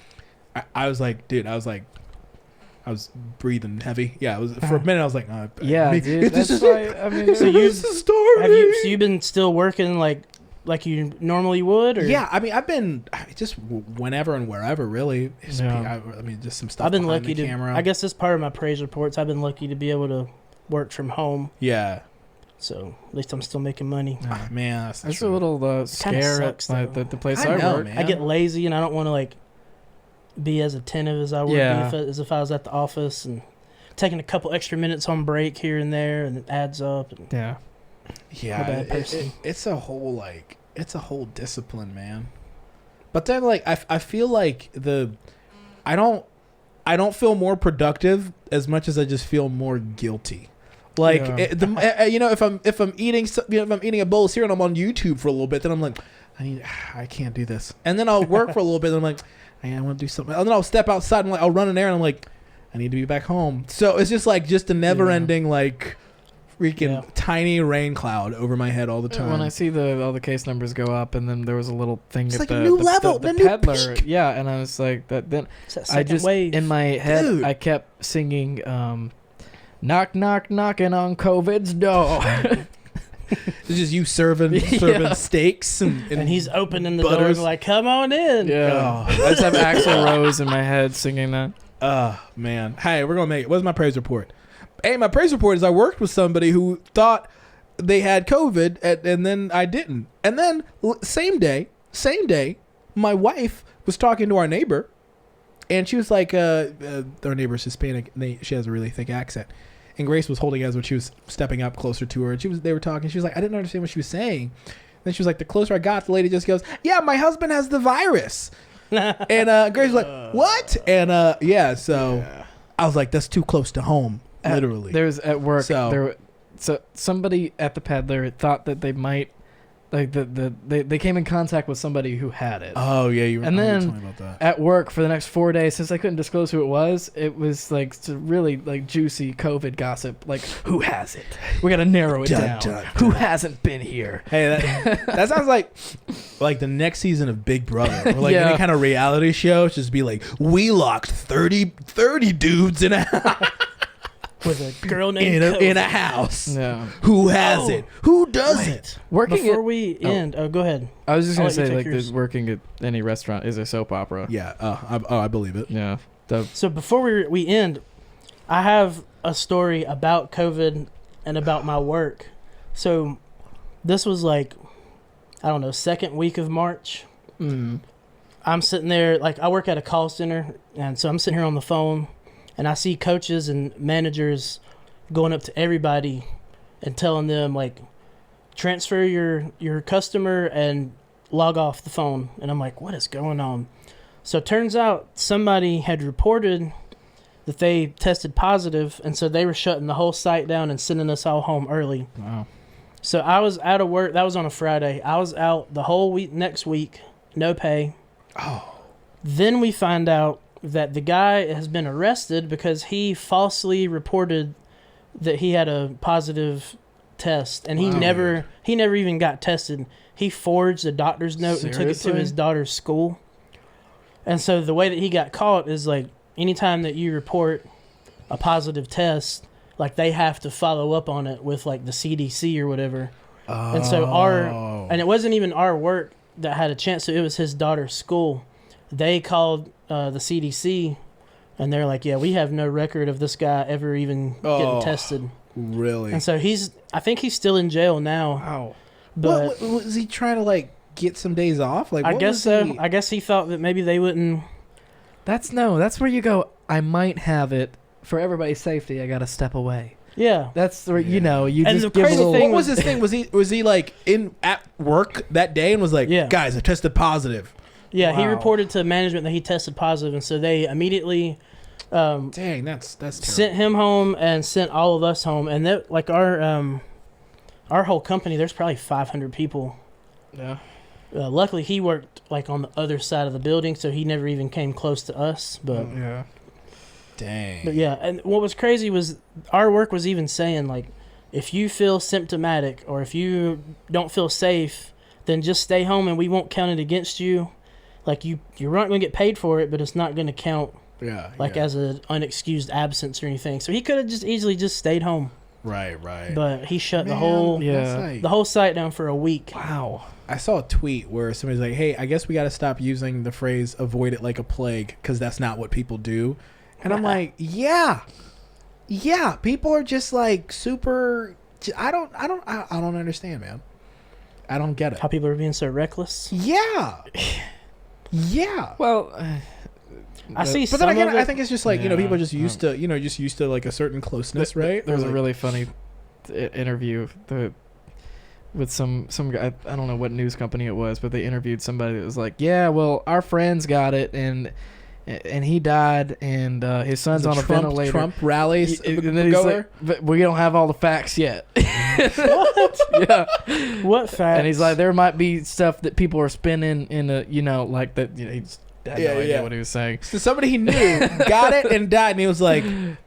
B: I was like, dude, I was breathing heavy. Yeah, it was for a minute. I was like,
F: dude,
B: this is
F: why,
B: it.
F: I mean,
C: So
B: This is the story.
C: so you've been still working like you normally would, or
B: Yeah, I mean, I've been just whenever and wherever, really.
F: Yeah.
B: I mean, just some stuff.
C: I've been
B: behind
C: lucky
B: the
C: to.
B: camera.
C: I guess that's part of my praise reports. I've been lucky to be able to work from home,
B: Yeah.
C: so at least I'm still making money.
B: Oh, man, that's
F: There's
B: true.
F: a little scare
C: sucks,
F: at
C: though.
F: the place
B: I
F: I,
B: know,
F: work.
B: man.
C: I get lazy and I don't want to be as attentive as I would
F: Yeah.
C: be as if I was at the office, and taking a couple extra minutes on break here and there, and it adds up. And
F: Yeah.
B: Yeah,
C: bad person.
B: it's a whole it's a whole discipline, man. But then I feel I don't feel more productive as much as I just feel more guilty. If I'm eating if I'm eating a bowl of cereal and I'm on YouTube for a little bit, then I'm like, I can't do this. And then I'll work for a little bit and I'm like, I want to do something. And then I'll step outside and I'll run an errand and I'm like, I need to be back home. So it's just just a never ending freaking tiny rain cloud over my head all the time.
F: When I see all the case numbers go up, and then there was a little thing
B: It's
F: at
B: a new level,
F: the
B: the new
F: peddler,
B: peak.
F: yeah, and I was like that. Then
C: It's that
F: I
C: second
F: just
C: wave.
F: in my head
B: Dude.
F: I kept singing, "Knock knock knocking on COVID's door."
B: It's just you serving steaks
C: and he's opening the
B: butters.
C: door like, come on in.
F: Yeah,
B: Oh.
F: I just have Axl Rose in my head singing that.
B: Man. Hey, we're gonna make it. What's my praise report? Hey, my praise report is I worked with somebody who thought they had COVID and then I didn't. And then same day, my wife was talking to our neighbor, and she was like, our neighbor's Hispanic, and she has a really thick accent. And Grace was holding us when she was stepping up closer to her, and they were talking. She was like, I didn't understand what she was saying. Then she was like, the closer I got, the lady just goes, yeah, my husband has the virus. And Grace was like, what? And so I was like, that's too close to home, literally.
F: There's at work.
B: So
F: Somebody at the peddler thought that they might, they came in contact with somebody who had it.
B: Oh yeah, you were
F: And
B: telling
F: then
B: me about that.
F: at work for the next 4 days, since I couldn't disclose who it was really juicy COVID gossip. Who has it? We gotta narrow it
B: Dun,
F: down.
B: dun,
F: Who hasn't been here?
B: Hey, that sounds like the next season of Big Brother, or
F: Yeah.
B: any kind of reality show. Just be like, we locked 30 dudes in a
C: With a girl named
B: in a
C: Kofi.
B: house.
F: Yeah.
B: Who has it? Who doesn't?
F: Working
C: Before
F: at,
C: we end, go ahead.
F: I was just
C: I'll
F: gonna
C: let you
F: say
C: take yours.
F: working at any restaurant is a soap opera.
B: Yeah. I believe it.
F: Yeah.
C: So before we end, I have a story about COVID and about my work. So this was I don't know, second week of March. I'm sitting there, like, I work at a call center, and so I'm sitting here on the phone, and I see coaches and managers going up to everybody and telling them, like, transfer your customer and log off the phone. And I'm like, what is going on? So it turns out somebody had reported that they tested positive, and so they were shutting the whole site down and sending us all home early.
F: Wow.
C: So I was out of work. That was on a Friday. I was out the whole week, next week, no pay.
B: Oh.
C: Then we find out that the guy has been arrested because he falsely reported that he had a positive test, and he never even got tested. He forged a doctor's note and took it to his daughter's school. And so the way that he got caught is, like, anytime that you report a positive test, like, they have to follow up on it with, like, the CDC or whatever. Oh. And so and it wasn't even our work that had a chance to, it was his daughter's school. They called the CDC, and they're like, yeah, we have no record of this guy ever even getting tested.
B: Really?
C: And so I think he's still in jail now.
B: Wow.
C: But
B: what was he trying to, like, get some days off? Like,
C: I guess so. I guess he thought that maybe they wouldn't.
F: That's where you go, I might have it. For everybody's safety, I got to step away.
C: Yeah.
F: That's where, you know, you
C: and
F: just
C: the
F: give
C: crazy
F: a little...
C: thing
B: What was his thing? Was he like at work that day and was like, guys, I tested positive?
C: Yeah, he reported to management that he tested positive, and so they immediately
B: dang, that's terrible.
C: Sent him home and sent all of us home. And that, like, our whole company, there's probably 500 people.
F: Yeah.
C: Luckily, he worked, like, on the other side of the building, so he never even came close to us. But
F: yeah.
B: Dang.
C: But yeah, and what was crazy was our work was even saying, like, if you feel symptomatic or if you don't feel safe, then just stay home and we won't count it against you. Like, you're not going to get paid for it, but it's not going to count as an unexcused absence or anything. So he could have just easily just stayed home.
B: Right.
C: But he shut the whole site down for a week.
F: Wow.
B: I saw a tweet where somebody's like, hey, I guess we got to stop using the phrase avoid it like a plague because that's not what people do. And I'm like, yeah, people are just like super. I don't understand, man. I don't get it.
C: How people are being so reckless.
B: Yeah.
F: Well,
C: I see.
B: But then again, I think it's just like, people are just used to like a certain closeness, right?
F: There was a really funny interview with some guy. I don't know what news company it was, but they interviewed somebody that was like, yeah, well, our friends got it and he died, and his son's on a ventilator.
B: Trump rallies.
F: And then he's like, but we don't have all the facts yet.
C: What?
F: Yeah.
C: What facts?
F: And he's like, there might be stuff that people are spinning in a, like that. He had no idea what he was saying.
B: So somebody he knew got it and died, and he was like,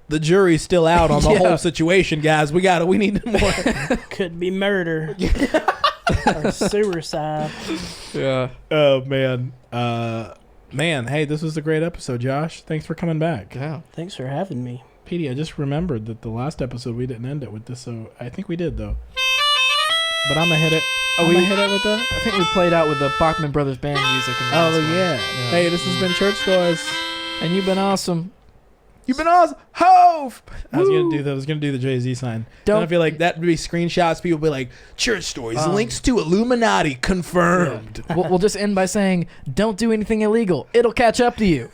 B: the jury's still out on the whole situation, guys. We need more.
C: Could be murder. Or suicide.
F: Yeah.
B: Oh, man. Man, hey, this was a great episode, Josh. Thanks for coming back.
F: Yeah.
C: Thanks for having me.
B: Petey, I just remembered that the last episode we didn't end it with this, so I think we did, though. But I'm going to hit it. Hit it with that?
F: I think we played out with the Bachman Brothers Band music.
B: Yeah. Hey, this has been Church Stories.
F: And you've been awesome.
B: You've been awesome. Hove! I was gonna do the Jay-Z sign. Don't I feel like that would be screenshots. People would be like, Church Stories, links to Illuminati confirmed.
F: Yeah. We'll just end by saying, don't do anything illegal. It'll catch up to you.